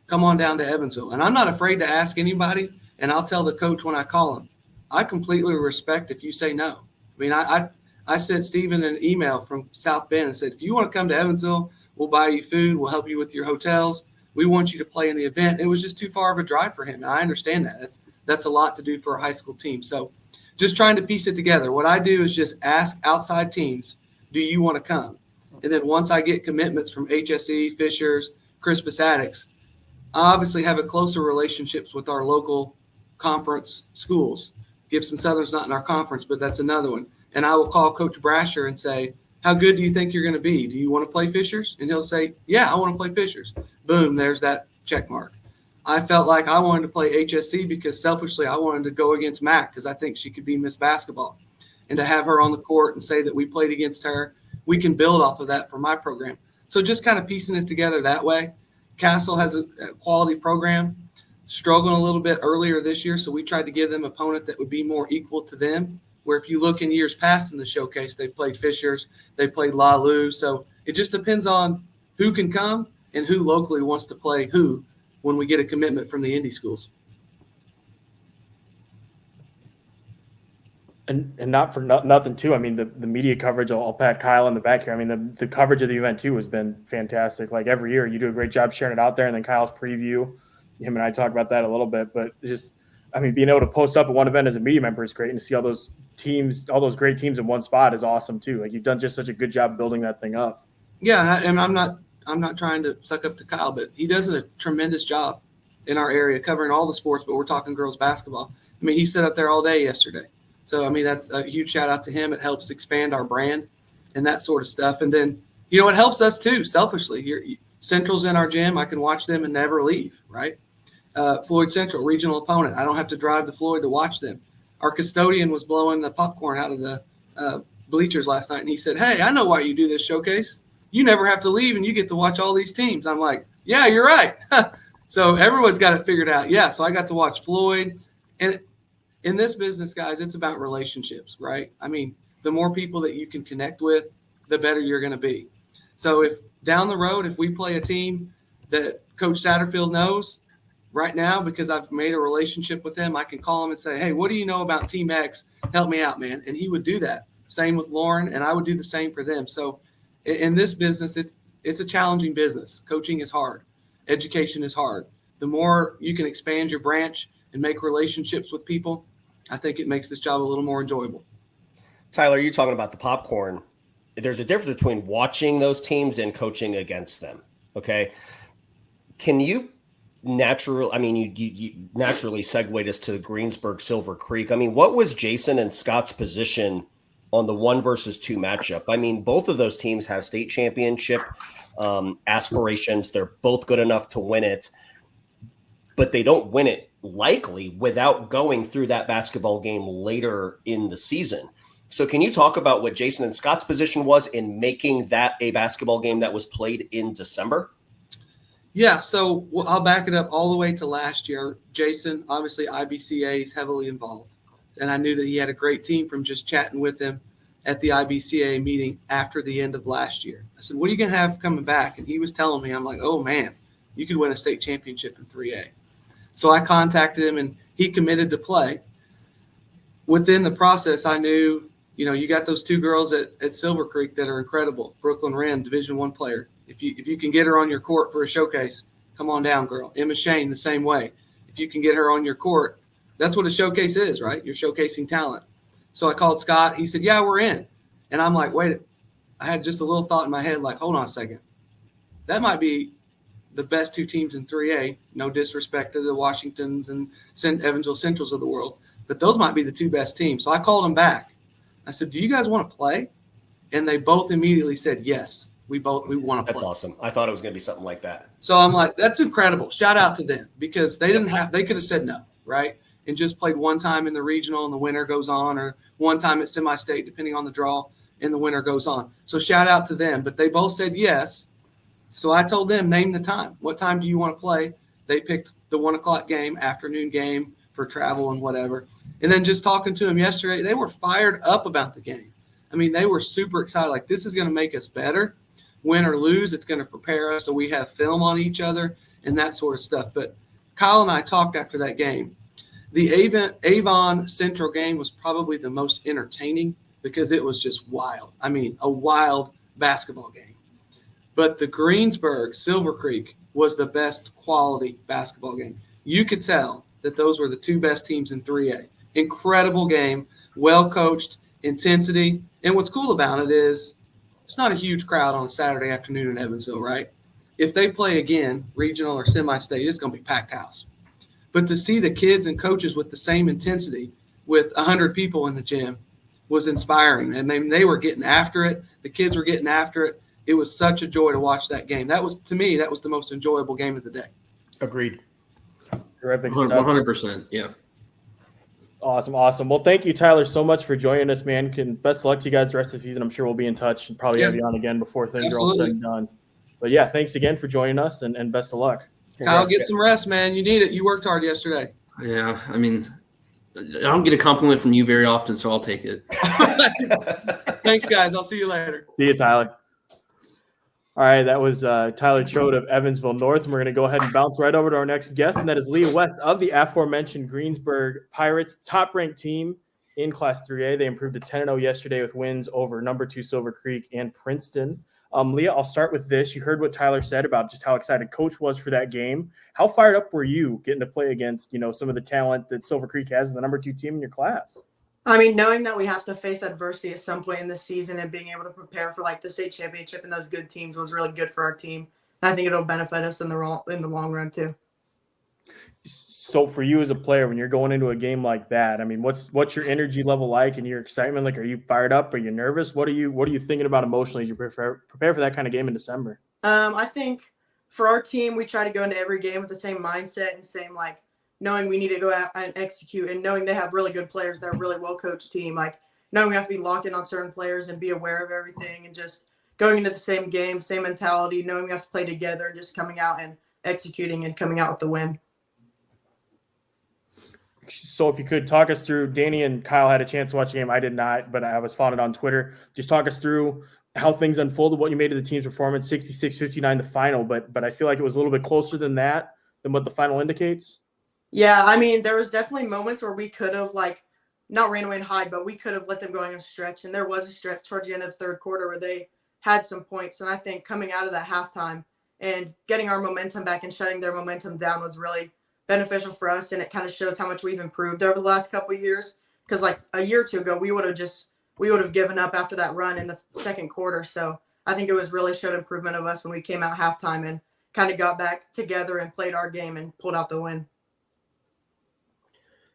come on down to Evansville. And I'm not afraid to ask anybody, and I'll tell the coach when I call him. I completely respect if you say no. I mean, I sent Steven an email from South Bend and said, if you want to come to Evansville, we'll buy you food, we'll help you with your hotels. We want you to play in the event. It was just too far of a drive for him. And I understand that. That's a lot to do for a high school team. So just trying to piece it together. What I do is just ask outside teams, do you want to come? And then once I get commitments from HSE, Fishers, Crispus Attucks, I obviously have a closer relationships with our local conference schools. Gibson Southern's not in our conference, but that's another one. And I will call Coach Brasher and say, how good do you think you're going to be? Do you want to play Fishers? And he'll say, yeah, I want to play Fishers. Boom, there's that check mark. I felt like I wanted to play HSC because selfishly I wanted to go against Mac because I think she could be Miss Basketball. And to have her on the court and say that we played against her, we can build off of that for my program. So just kind of piecing it together that way. Castle has a quality program, struggling a little bit earlier this year, so we tried to give them an opponent that would be more equal to them, where if you look in years past in the showcase, they played Fishers, they played La Lu. So it just depends on who can come and who locally wants to play who when we get a commitment from the indie schools. And not for nothing, too. I mean, the media coverage, I'll pat Kyle in the back here. I mean, the coverage of the event, too, has been fantastic. Like, every year, you do a great job sharing it out there, and then Kyle's preview, him and I talk about that a little bit. But just, I mean, being able to post up at one event as a media member is great, and to see all those teams, all those great teams in one spot is awesome, too. Like, you've done just such a good job building that thing up. Yeah, and I'm not trying to suck up to Kyle, but he does a tremendous job in our area covering all the sports, but we're talking girls basketball. I mean, he sat up there all day yesterday. So, I mean, that's a huge shout out to him. It helps expand our brand and that sort of stuff. And then, you know, it helps us too, selfishly. Central's in our gym. I can watch them and never leave, right? Floyd Central, regional opponent. I don't have to drive to Floyd to watch them. Our custodian was blowing the popcorn out of the bleachers last night, and he said, hey, I know why you do this showcase. You never have to leave, and you get to watch all these teams. I'm like, yeah, you're right. So everyone's got it figured out. Yeah, so I got to watch Floyd. And in this business, guys, it's about relationships, right? I mean, the more people that you can connect with, the better you're going to be. So if down the road, if we play a team that Coach Satterfield knows, right now, because I've made a relationship with him, I can call him and say, hey, what do you know about Team X? Help me out, man. And he would do that. Same with Lauren, and I would do the same for them. So in this business, it's a challenging business. Coaching is hard. Education is hard. The more you can expand your branch and make relationships with people, I think it makes this job a little more enjoyable. Tyler, you're talking about the popcorn. There's a difference between watching those teams and coaching against them. Okay. Can you you naturally segued us to the Greensburg-Silver Creek. I mean, what was Jason and Scott's position on the 1 versus 2 matchup? I mean, both of those teams have state championship aspirations. They're both good enough to win it, but they don't win it likely without going through that basketball game later in the season. So can you talk about what Jason and Scott's position was in making that a basketball game that was played in December? Yeah, so I'll back it up all the way to last year. Jason, obviously IBCA is heavily involved, and I knew that he had a great team from just chatting with him at the IBCA meeting after the end of last year. I said, what are you going to have coming back? And he was telling me, I'm like, oh, man, you could win a state championship in 3A. So I contacted him, and he committed to play. Within the process, I knew, you got those 2 girls at Silver Creek that are incredible. Brooklyn Wren, Division I player. If you can get her on your court for a showcase, come on down, girl. Emma Shane, the same way. If you can get her on your court, that's what a showcase is, right? You're showcasing talent. So I called Scott. He said, yeah, we're in. And I'm like, wait, I had just a little thought in my head, like, hold on a second. That might be the best 2 teams in 3A. No disrespect to the Washingtons and Evansville Centrals of the world, but those might be the 2 best teams. So I called them back. I said, do you guys want to play? And they both immediately said, yes. We want to play. That's awesome. I thought it was going to be something like that. So I'm like, that's incredible. Shout out to them, because they could have said no, right? And just played one time in the regional and the winner goes on, or one time at semi-state, depending on the draw, and the winner goes on. So shout out to them. But they both said yes. So I told them, name the time. What time do you want to play? They picked the 1 o'clock game, afternoon game for travel and whatever. And then just talking to them yesterday, they were fired up about the game. I mean, they were super excited. Like, this is going to make us better. Win or lose, it's going to prepare us so we have film on each other and that sort of stuff. But Kyle and I talked after that game. The Avon Central game was probably the most entertaining because it was just wild. I mean, a wild basketball game. But the Greensburg-Silver Creek was the best quality basketball game. You could tell that those were the 2 best teams in 3A. Incredible game, well coached, intensity. And what's cool about it is it's not a huge crowd on a Saturday afternoon in Evansville, right? If they play again, regional or semi-state, it's going to be packed house. But to see the kids and coaches with the same intensity with 100 people in the gym was inspiring. And they were getting after it. The kids were getting after it. It was such a joy to watch that game. That was, to me, that was the most enjoyable game of the day. Agreed. Terrific 100%. Yeah. Awesome. Well, thank you, Tyler, so much for joining us, man. Best of luck to you guys the rest of the season. I'm sure we'll be in touch and probably have you on again before things are all said and done. But yeah, thanks again for joining us, and best of luck. Kyle, get some rest, man. You need it. You worked hard yesterday. Yeah, I mean, I don't get a compliment from you very often, so I'll take it. Thanks, guys. I'll see you later. See you, Tyler. All right, that was Tyler Choate of Evansville North, and we're going to go ahead and bounce right over to our next guest, and that is Leah West of the aforementioned Greensburg Pirates, top-ranked team in Class 3A. They improved to 10-0 yesterday with wins over number 2 Silver Creek and Princeton. Leah, I'll start with this. You heard what Tyler said about just how excited Coach was for that game. How fired up were you getting to play against, some of the talent that Silver Creek has in the number 2 team in your class? I mean, knowing that we have to face adversity at some point in the season and being able to prepare for the state championship and those good teams was really good for our team. And I think it'll benefit us in the long run too. So for you as a player, when you're going into a game like that, I mean, what's your energy level like and your excitement? Like, are you fired up? Are you nervous? What are you thinking about emotionally as you prepare for that kind of game in December? I think for our team, we try to go into every game with the same mindset and same knowing we need to go out and execute, and knowing they have really good players, they're a really well-coached team, knowing we have to be locked in on certain players and be aware of everything, and just going into the same game, same mentality, knowing we have to play together and just coming out and executing and coming out with the win. So if you could talk us through, Danny and Kyle had a chance to watch the game. I did not, but I was following it on Twitter. Just talk us through how things unfolded, what you made of the team's performance, 66-59 the final, but I feel like it was a little bit closer than that than what the final indicates? Yeah, I mean, there was definitely moments where we could have not ran away and hide, but we could have let them go on a stretch. And there was a stretch towards the end of the third quarter where they had some points. And I think coming out of that halftime and getting our momentum back and shutting their momentum down was really beneficial for us. And it kind of shows how much we've improved over the last couple of years. Because a year or two ago, we would have given up after that run in the second quarter. So I think it was really showed improvement of us when we came out halftime and kind of got back together and played our game and pulled out the win.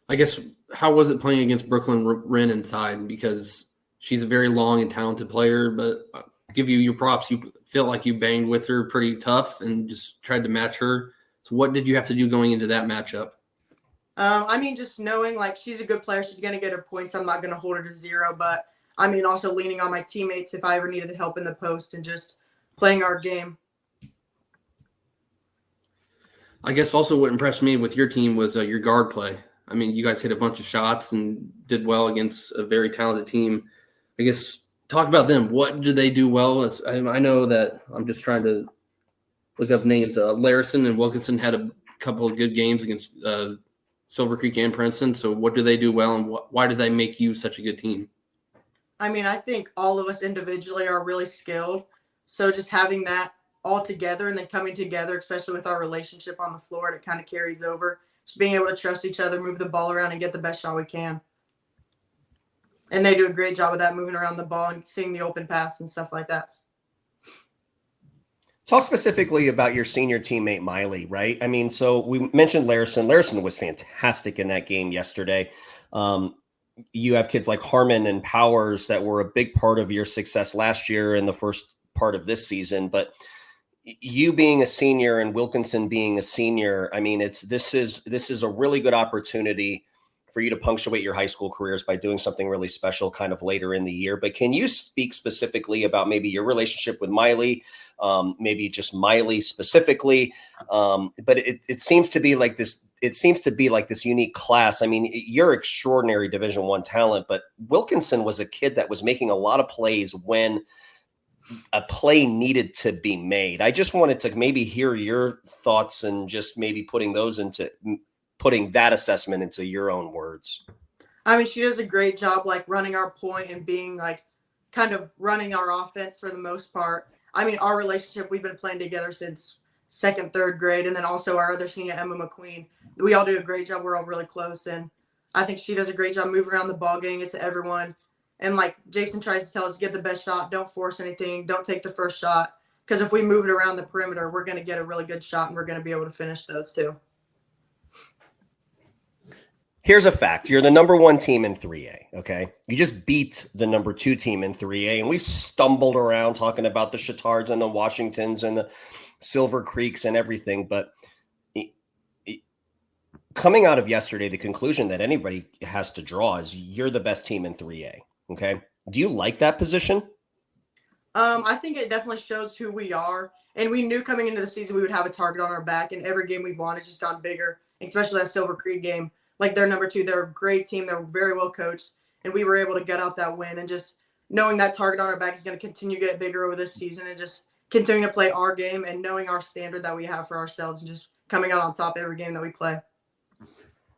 I guess, how was it playing against Brooklyn Wren inside? Because she's a very long and talented player, but give you your props. You feel like you banged with her pretty tough and just tried to match her. So what did you have to do going into that matchup? I mean, just knowing she's a good player, she's going to get her points. I'm not going to hold her to zero, but I mean, also leaning on my teammates if I ever needed help in the post and just playing our game. I guess also what impressed me with your team was your guard play. I mean, you guys hit a bunch of shots and did well against a very talented team. I guess talk about them. What do they do well? I know that I'm just trying to look up names. Larison and Wilkinson had a couple of good games against Silver Creek and Princeton. So what do they do well, and why do they make you such a good team? I mean, I think all of us individually are really skilled. So just having that all together and then coming together, especially with our relationship on the floor, it kind of carries over. Just being able to trust each other, move the ball around, and get the best shot we can. And they do a great job of that, moving around the ball and seeing the open pass and stuff like that. Talk specifically about your senior teammate, Miley, right? I mean, so we mentioned Larison. Larison was fantastic in that game yesterday. You have kids like Harmon and Powers that were a big part of your success last year and the first part of this season. But you being a senior and Wilkinson being a senior, I mean, this is a really good opportunity for you to punctuate your high school careers by doing something really special kind of later in the year. But can you speak specifically about maybe your relationship with Miley, maybe just Miley specifically? But it seems to be like this. It seems to be like this unique class. I mean, you're extraordinary Division I talent, but Wilkinson was a kid that was making a lot of plays when a play needed to be made. I just wanted to maybe hear your thoughts and just maybe putting that assessment into your own words. I mean, she does a great job running our point and being kind of running our offense for the most part. I mean, our relationship, we've been playing together since second, third grade, and then also our other senior, Emma McQueen. We all do a great job. We're all really close, and I think she does a great job moving around the ball, getting it to everyone. And Jason tries to tell us, get the best shot, don't force anything, don't take the first shot, because if we move it around the perimeter, we're going to get a really good shot, and we're going to be able to finish those too. Here's a fact. You're the number 1 team in 3A, okay? You just beat the number 2 team in 3A, and we've stumbled around talking about the Chattards and the Washingtons and the Silver Creeks and everything, but coming out of yesterday, the conclusion that anybody has to draw is you're the best team in 3A, okay? Do you like that position? I think it definitely shows who we are, and we knew coming into the season we would have a target on our back, and every game we've won, it's just gotten bigger, especially that Silver Creek game. They're number 2. They're a great team. They're very well coached, and we were able to get out that win. And just knowing that target on our back is going to continue to get bigger over this season, and just continuing to play our game and knowing our standard that we have for ourselves and just coming out on top every game that we play.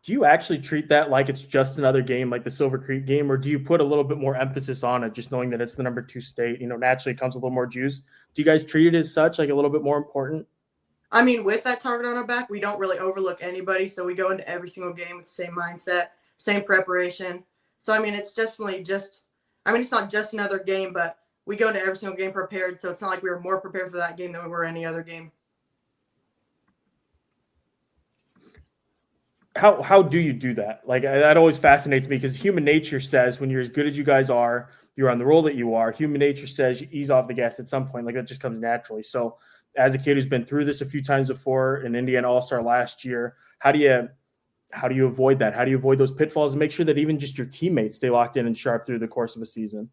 Do you actually treat that like it's just another game like the Silver Creek game, or do you put a little bit more emphasis on it, just knowing that it's the number 2 state? Naturally it comes with a little more juice. Do you guys treat it as such, like a little bit more important? I mean, with that target on our back, we don't really overlook anybody. So we go into every single game with the same mindset, same preparation. So, I mean, it's definitely it's not just another game, but we go into every single game prepared. So it's not like we were more prepared for that game than we were any other game. How do you do that? That always fascinates me, because human nature says when you're as good as you guys are, you're on the roll that you are. Human nature says you ease off the gas at some point. That just comes naturally. So as a kid who's been through this a few times before, an Indiana All-Star last year, how do you avoid that? How do you avoid those pitfalls and make sure that even just your teammates stay locked in and sharp through the course of a season?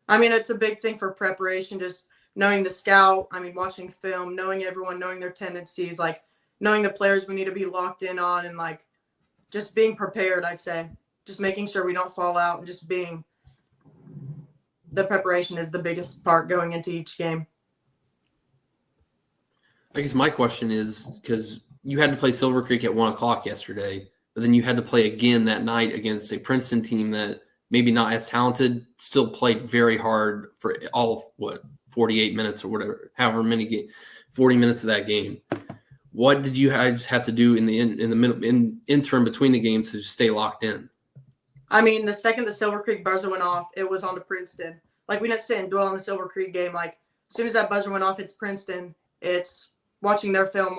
I mean, it's a big thing for preparation, just knowing the scout, watching film, knowing everyone, knowing their tendencies, knowing the players we need to be locked in on, and just being prepared, I'd say. Just making sure we don't fall out, and just being the preparation is the biggest part going into each game. I guess my question is, because you had to play Silver Creek at 1:00 yesterday, but then you had to play again that night against a Princeton team that maybe not as talented, still played very hard for all 48 minutes or whatever, however many 40 minutes of that game. What did you guys have to do in the interim between the games to just stay locked in? I mean, the second the Silver Creek buzzer went off, it was on to Princeton. Like, we didn't sit and dwell on the Silver Creek game. Like, as soon as that buzzer went off, it's Princeton. It's watching their film,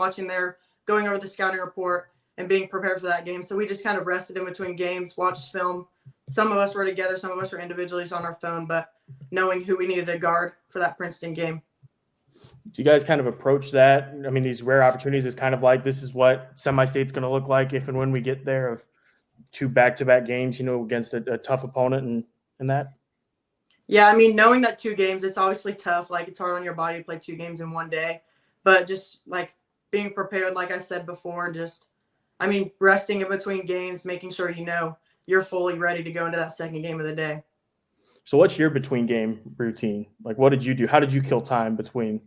going over the scouting report, and being prepared for that game. So we just kind of rested in between games, watched film. Some of us were together, some of us were individually on our phone, but knowing who we needed to guard for that Princeton game. Do you guys kind of approach that? I mean, these rare opportunities is kind of like, this is what semi-state's going to look like if and when we get there, of 2 back-to-back games, against a tough opponent and that? Yeah, I mean, knowing that 2 games, it's obviously tough. Like, it's hard on your body to play 2 games in one day. But just, like, being prepared, like I said before, resting in between games, making sure you're fully ready to go into that second game of the day. So what's your between-game routine? Like, what did you do? How did you kill time between?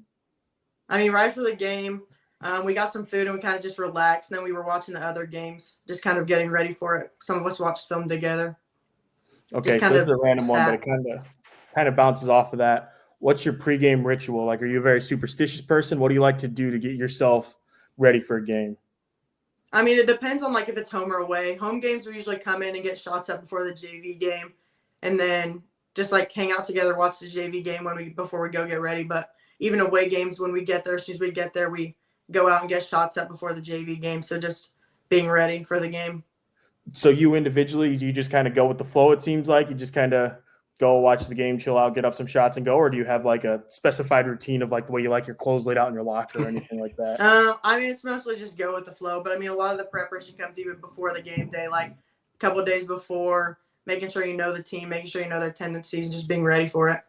I mean, right after the game, we got some food and we kind of just relaxed. And then we were watching the other games, just kind of getting ready for it. Some of us watched film together. Okay, so this is a random one, but it kind of bounces off of that. What's your pregame ritual? Like, are you a very superstitious person? What do you like to do to get yourself ready for a game? I mean, it depends on, like, if it's home or away. Home games, we usually come in and get shots up before the JV game, and then just, like, hang out together, watch the JV game before we go get ready. But even away games, when we get there, as soon as we get there, we go out and get shots up before the JV game. So just being ready for the game. So you individually, do you just kind of go with the flow, it seems like? You just kind of go watch the game, chill out, get up some shots and go? Or do you have like a specified routine of like the way you like your clothes laid out in your locker or anything like that? I mean, it's mostly just go with the flow. But I mean, a lot of the preparation comes even before the game day, like a couple of days before, making sure you know the team, making sure you know their tendencies, and just being ready for it.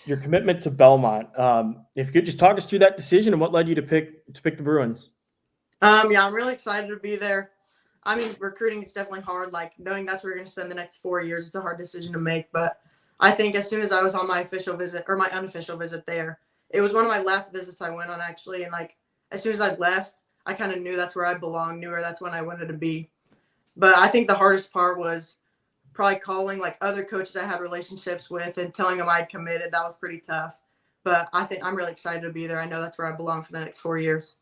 Your commitment to Belmont. If you could just talk us through that decision and what led you to pick the Bruins. Yeah, I'm really excited to be there. I mean, recruiting is definitely hard. Like, knowing that's where you're going to spend the next 4 years, it's a hard decision to make. But I think as soon as I was on my official visit or my unofficial visit there, it was one of my last visits I went on, actually. And, like, as soon as I left, I kind of knew that's where I belonged, knew where that's when I wanted to be. But I think the hardest part was probably calling, like, other coaches I had relationships with and telling them I'd committed. That was pretty tough. But I think I'm really excited to be there. I know that's where I belong for the next 4 years.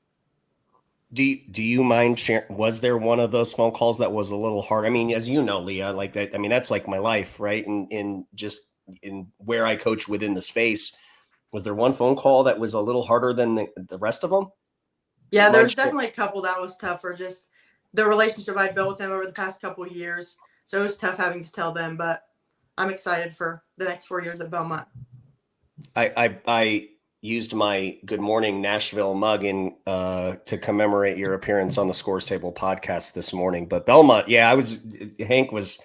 Do you mind sharing? Was there one of those phone calls that was a little hard? I mean, as you know, Leah, like that. I mean, that's like my life, right? And in where I coach within the space, was there one phone call that was a little harder than the rest of them? Yeah, there was definitely a couple that was tougher. Just the relationship I built with them over the past couple of years, so it was tough having to tell them. But I'm excited for the next 4 years at Belmont. I used my Good Morning Nashville mug to commemorate your appearance on the Scores Table podcast this morning. But Belmont, yeah, Hank was,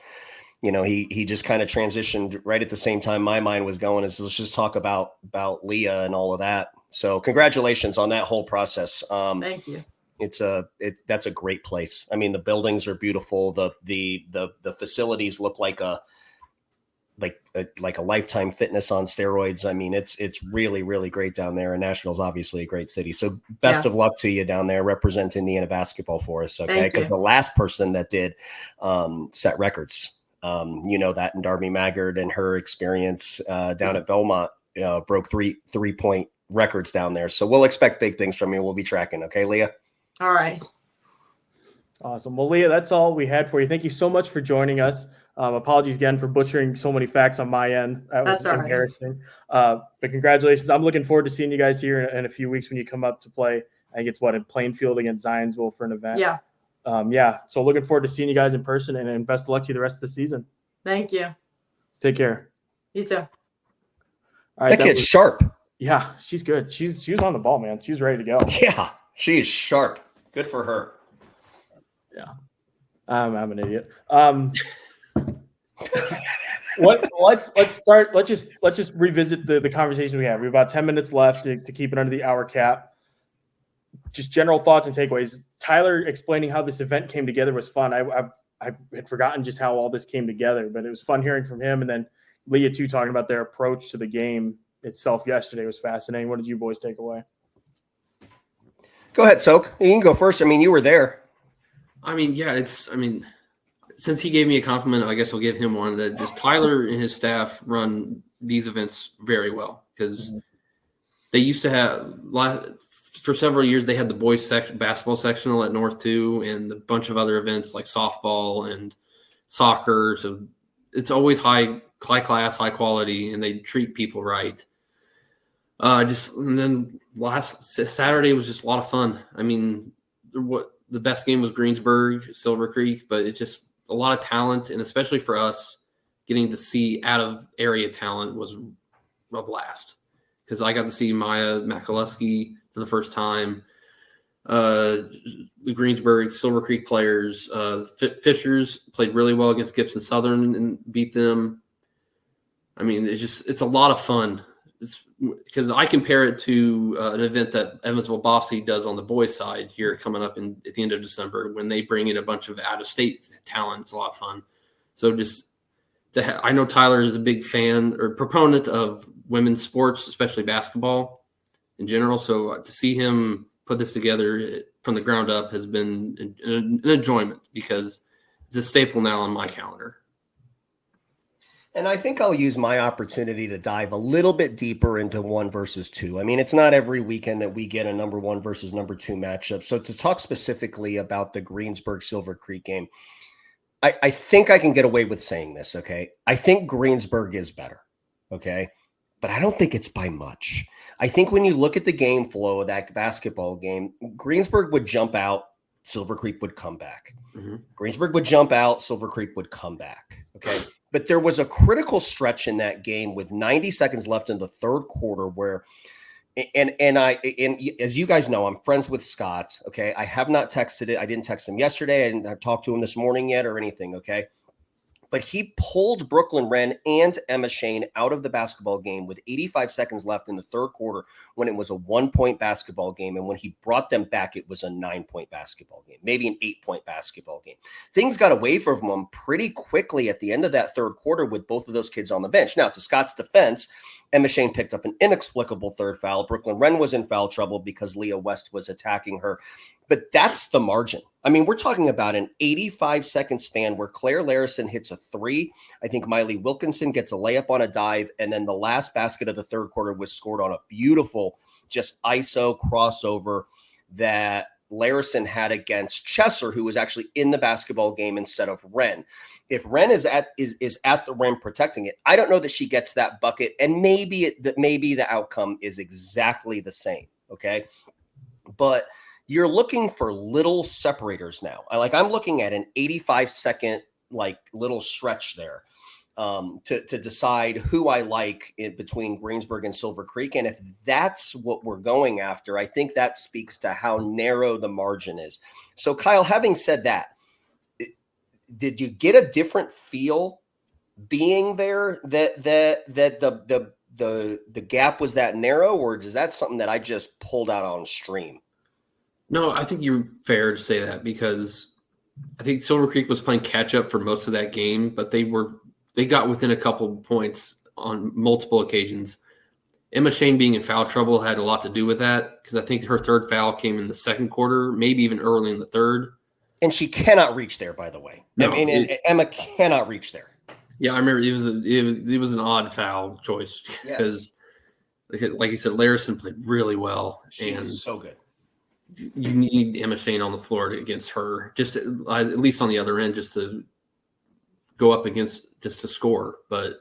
he just kind of transitioned right at the same time my mind was going. Let's just talk about Leah and all of that. So congratulations on that whole process. Thank you. That's a great place. I mean, the buildings are beautiful. The facilities look like a Lifetime Fitness on steroids. I mean, it's really, really great down there. And Nashville's obviously a great city. So best of luck to you down there. Represent Indiana basketball for us. Okay. Because the last person that did set records, that, and Darby Maggard and her experience down at Belmont broke three-point records down there. So we'll expect big things from you. We'll be tracking. Okay, Leah? All right. Awesome. Well, Leah, that's all we had for you. Thank you so much for joining us. Apologies again for butchering so many facts on my end. That was embarrassing. But congratulations. I'm looking forward to seeing you guys here in a few weeks when you come up to play. I think it's in Plainfield against Zionsville for an event. Yeah. So looking forward to seeing you guys in person, and best of luck to you the rest of the season. Thank you. Take care. You too. All right, that kid's sharp. Yeah, she's good. She was on the ball, man. She was ready to go. Yeah, she is sharp. Good for her. Yeah. I'm an idiot. Let's start. Let's just revisit the conversation we have. We have about 10 minutes left to keep it under the hour cap. Just general thoughts and takeaways. Tyler explaining how this event came together was fun. I had forgotten just how all this came together, but it was fun hearing from him. And then Leah too, talking about their approach to the game itself yesterday was fascinating. What did you boys take away? Go ahead, Soak. You can go first. I mean, you were there. Since he gave me a compliment, I guess I'll give him one. That just Tyler and his staff run these events very well, because they used to have, for several years, they had the boys basketball sectional at North too, and a bunch of other events like softball and soccer. So it's always high class, high quality, and they treat people right. And then last Saturday was just a lot of fun. I mean, the best game was Greensburg-Silver Creek, but it just a lot of talent, and especially for us, getting to see out of area talent was a blast, because I got to see Maya Makaluski for the first time. The Greensburg-Silver Creek players, Fishers played really well against Gibson Southern and beat them. I mean, it's a lot of fun. It's because I compare it to an event that Evansville Bossy does on the boys' side here coming up at the end of December, when they bring in a bunch of out-of-state talent. It's a lot of fun. So I know Tyler is a big fan or proponent of women's sports, especially basketball in general. So to see him put this together from the ground up has been an enjoyment, because it's a staple now on my calendar. And I think I'll use my opportunity to dive a little bit deeper into 1 versus 2. I mean, it's not every weekend that we get a number 1 versus number 2 matchup. So to talk specifically about the Greensburg-Silver Creek game, I think I can get away with saying this, okay? I think Greensburg is better, okay? But I don't think it's by much. I think when you look at the game flow of that basketball game, Greensburg would jump out, Silver Creek would come back. Mm-hmm. Greensburg would jump out, Silver Creek would come back, okay? But there was a critical stretch in that game with 90 seconds left in the third quarter where, and as you guys know, I'm friends with Scott. Okay. I have not texted it. I didn't text him yesterday. I didn't talk to him this morning yet or anything. Okay. But he pulled Brooklyn Wren and Emma Shane out of the basketball game with 85 seconds left in the third quarter, when it was a 1-point basketball game. And when he brought them back, it was a 9-point basketball game, maybe an 8-point basketball game. Things got away from him pretty quickly at the end of that third quarter with both of those kids on the bench. Now, to Scott's defense, Emma Shane picked up an inexplicable third foul. Brooklyn Wren was in foul trouble because Leah West was attacking her. But that's the margin. I mean, we're talking about an 85-second span where Claire Larison hits a 3. I think Miley Wilkinson gets a layup on a dive. And then the last basket of the third quarter was scored on a beautiful just ISO crossover that Larison had against Chesser, who was actually in the basketball game instead of Wren. If Wren is at the rim protecting it, I don't know that she gets that bucket. And maybe the outcome is exactly the same. Okay. But you're looking for little separators now. I'm looking at an 85-second little stretch there to decide who I like in between Greensburg and Silver Creek. And if that's what we're going after, I think that speaks to how narrow the margin is. So, Kyle, having said that, did you get a different feel being there that the gap was that narrow, or is that something that I just pulled out on stream? No, I think you're fair to say that, because I think Silver Creek was playing catch up for most of that game, but they got within a couple points on multiple occasions. Emma Shane being in foul trouble had a lot to do with that, because I think her third foul came in the second quarter, maybe even early in the third. And she cannot reach there, by the way. No, Emma cannot reach there. Yeah, I remember it was an odd foul choice, because, like you said, Larison played really well. She was so good. You need Emma Shane on the floor against her, just at least on the other end, just to go up against, just to score. But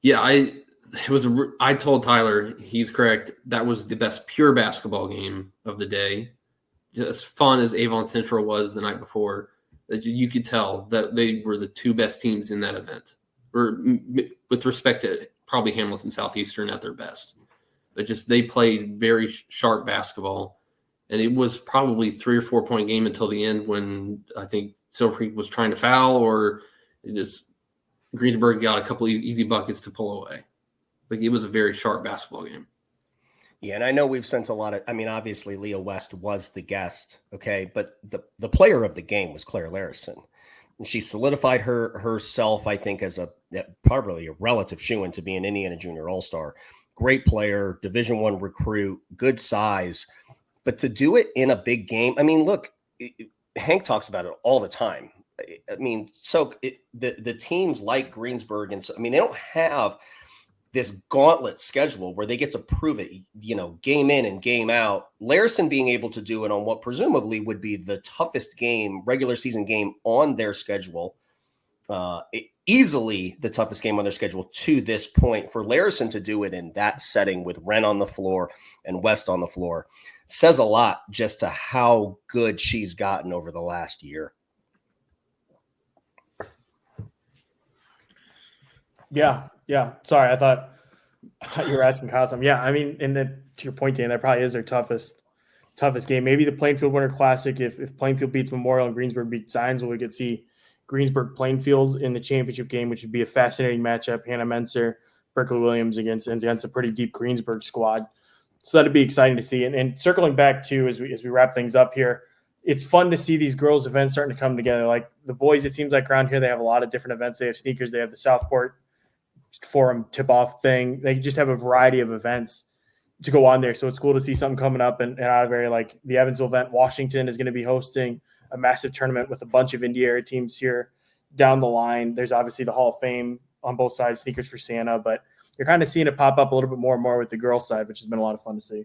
yeah, I told Tyler, he's correct. That was the best pure basketball game of the day. As fun as Avon Central was the night before, that you could tell that they were the two best teams in that event, or with respect to probably Hamilton Southeastern at their best. But just they played very sharp basketball. And it was probably 3 or 4 point game until the end, when I think Silver Creek was trying to foul, or Greensburg got a couple of easy buckets to pull away. It was a very sharp basketball game. Yeah, and I know we've spent a lot of, obviously Leah West was the guest, okay, but the player of the game was Claire Larison. And she solidified herself, I think, as probably a relative shoo-in to be an Indiana Junior All-Star. Great player, Division I recruit, good size. but to do it in a big game, I mean, look, Hank talks about it all the time. I mean, the teams like Greensburg and they don't have this gauntlet schedule where they get to prove it, game in and game out. Larison being able to do it on what presumably would be the toughest regular season game on their schedule, easily the toughest game on their schedule to this point. For Larison to do it in that setting with Wren on the floor and West on the floor says a lot just to how good she's gotten over the last year. Yeah. Sorry, I thought you were asking Kyle something. Yeah, I mean, to your point, Dan, that probably is their toughest game. Maybe the Plainfield Winter Classic. If Plainfield beats Memorial and Greensburg beats Zionsville, we could see Greensburg Plainfield in the championship game, which would be a fascinating matchup. Hannah Menser, Berkeley Williams against a pretty deep Greensburg squad. So that'd be exciting to see. And circling back to as we wrap things up here, it's fun to see these girls' events starting to come together. Like the boys, it seems like around here they have a lot of different events. They have sneakers, they have the Southport Forum tip-off thing. They just have a variety of events to go on there. So it's cool to see something coming up and out of area like the Evansville event. Washington is going to be hosting a massive tournament with a bunch of Indy area teams here down the line. There's obviously the Hall of Fame on both sides, Sneakers for Santa, but you're kind of seeing it pop up a little bit more and more with the girls side, which has been a lot of fun to see.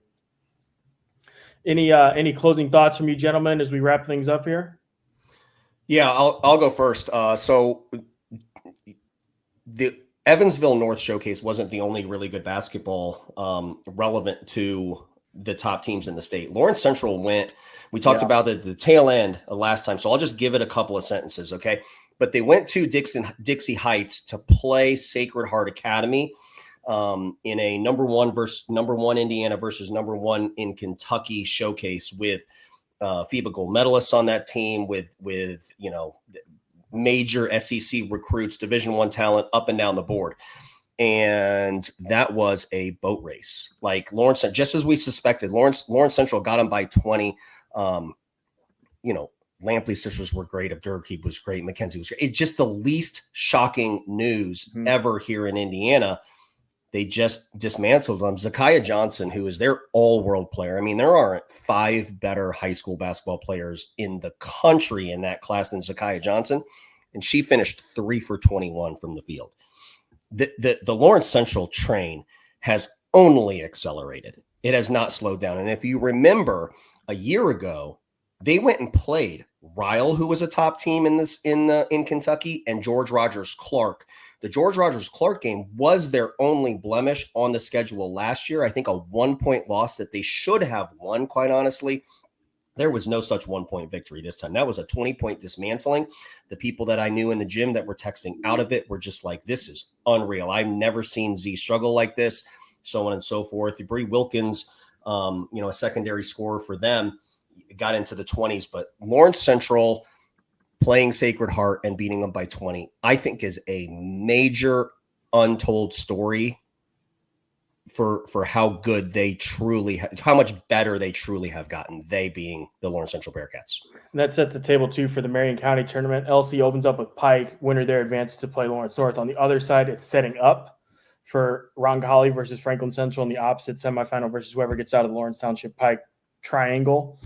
Any closing thoughts from you gentlemen as we wrap things up here? Yeah, I'll go first. So the Evansville North showcase wasn't the only really good basketball relevant to the top teams in the state. Lawrence Central went. We talked about the tail end of last time, so I'll just give it a couple of sentences, okay? But they went to Dixie Heights to play Sacred Heart Academy in a number one Indiana versus number one in Kentucky showcase with FIBA gold medalists on that team, with major SEC recruits, Division I talent up and down the board. And that was a boat race. Like Lawrence, just as we suspected, Lawrence Central got them by 20. Lampley's sisters were great. Abdurkeep was great. Mackenzie was great. It's just the least shocking news ever here in Indiana. They just dismantled them. Zakiya Johnson, who is their all-world player. I mean, there aren't 5 better high school basketball players in the country in that class than Zakiya Johnson. And she finished 3 for 21 from the field. The Lawrence Central train has only accelerated. It has not slowed down. And if you remember, a year ago, they went and played Ryle, who was a top team in Kentucky, and George Rogers Clark. The George Rogers Clark game was their only blemish on the schedule last year. I think a 1-point loss that they should have won, quite honestly. There was no such 1-point victory this time. That was a 20-point dismantling. The people that I knew in the gym that were texting out of it were just like, this is unreal. I've never seen Z struggle like this, so on and so forth. Bree Wilkins, a secondary scorer for them, got into the 20s. But Lawrence Central playing Sacred Heart and beating them by 20, I think is a major untold story for how good they truly, how much better they truly have gotten, they being the Lawrence Central Bearcats. And that sets the table, too, for the Marion County tournament. LC opens up with Pike. Winner there advances to play Lawrence North. On the other side, it's setting up for Roncalli versus Franklin Central in the opposite semifinal versus whoever gets out of the Lawrence Township Pike triangle.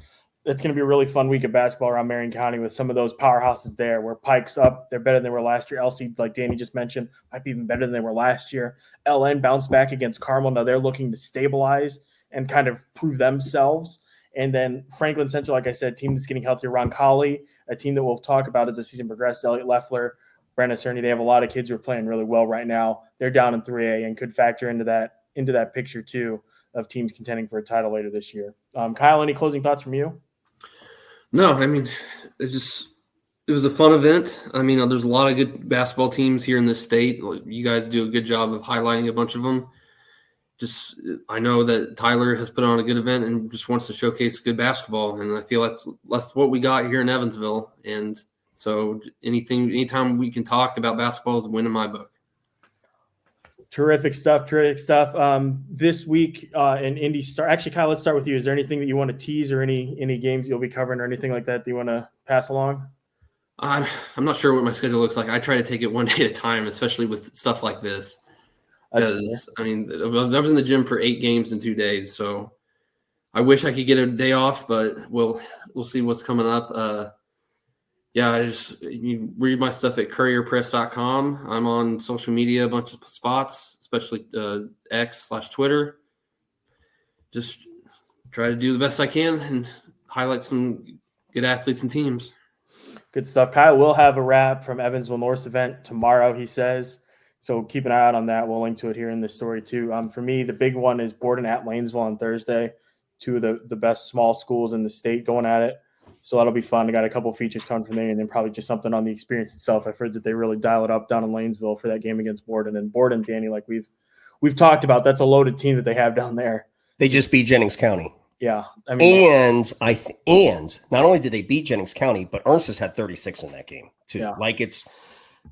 It's going to be a really fun week of basketball around Marion County with some of those powerhouses there where Pike's up. They're better than they were last year. LC, like Danny just mentioned, might be even better than they were last year. LN bounced back against Carmel. Now they're looking to stabilize and kind of prove themselves. And then Franklin Central, like I said, team that's getting healthier. Roncalli, a team that we'll talk about as the season progresses. Elliot Leffler, Brenna Cerny, they have a lot of kids who are playing really well right now. They're down in 3A and could factor into that picture too of teams contending for a title later this year. Kyle, any closing thoughts from you? No, I mean, it was a fun event. I mean, there's a lot of good basketball teams here in this state. You guys do a good job of highlighting a bunch of them. I know that Tyler has put on a good event and just wants to showcase good basketball, and I feel that's what we got here in Evansville. And so anytime we can talk about basketball is a win in my book. Terrific stuff. This week in Indy Star. Actually, Kyle, let's start with you. Is there anything that you want to tease or any games you'll be covering or anything like that you want to pass along? I'm not sure what my schedule looks like. I try to take it one day at a time, especially with stuff like this. Because, I mean, I was in the gym for 8 games in 2 days, so I wish I could get a day off, but we'll see what's coming up. You read my stuff at courierpress.com. I'm on social media, a bunch of spots, especially X/Twitter. Just try to do the best I can and highlight some good athletes and teams. Good stuff. Kyle will have a wrap from Evansville North's event tomorrow, he says. So keep an eye out on that. We'll link to it here in the story too. For me, the big one is Borden at Lanesville on Thursday. Two of the best small schools in the state going at it. So that'll be fun. I got a couple features coming from there, and then probably just something on the experience itself. I've heard that they really dial it up down in Lanesville for that game against Borden. And Borden, Danny, like we've talked about, that's a loaded team that they have down there. They just beat Jennings County. Yeah. I mean, and not only did they beat Jennings County, but Ernst had 36 in that game too. Yeah.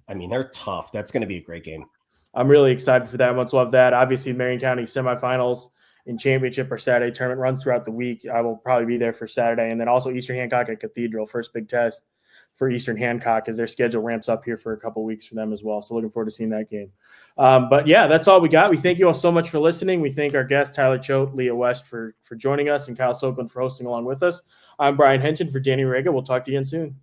They're tough. That's going to be a great game. I'm really excited for that. Much love that. Obviously, Marion County semifinals and championship or Saturday tournament runs throughout the week. I will probably be there for Saturday. And then also Eastern Hancock at Cathedral, first big test for Eastern Hancock as their schedule ramps up here for a couple weeks for them as well. So looking forward to seeing that game. But yeah, that's all we got. We thank you all so much for listening. We thank our guests, Tyler Choate, Leah West for joining us, and Kyle Sokeland for hosting along with us. I'm Brian Henson for Danny Rega. We'll talk to you again soon.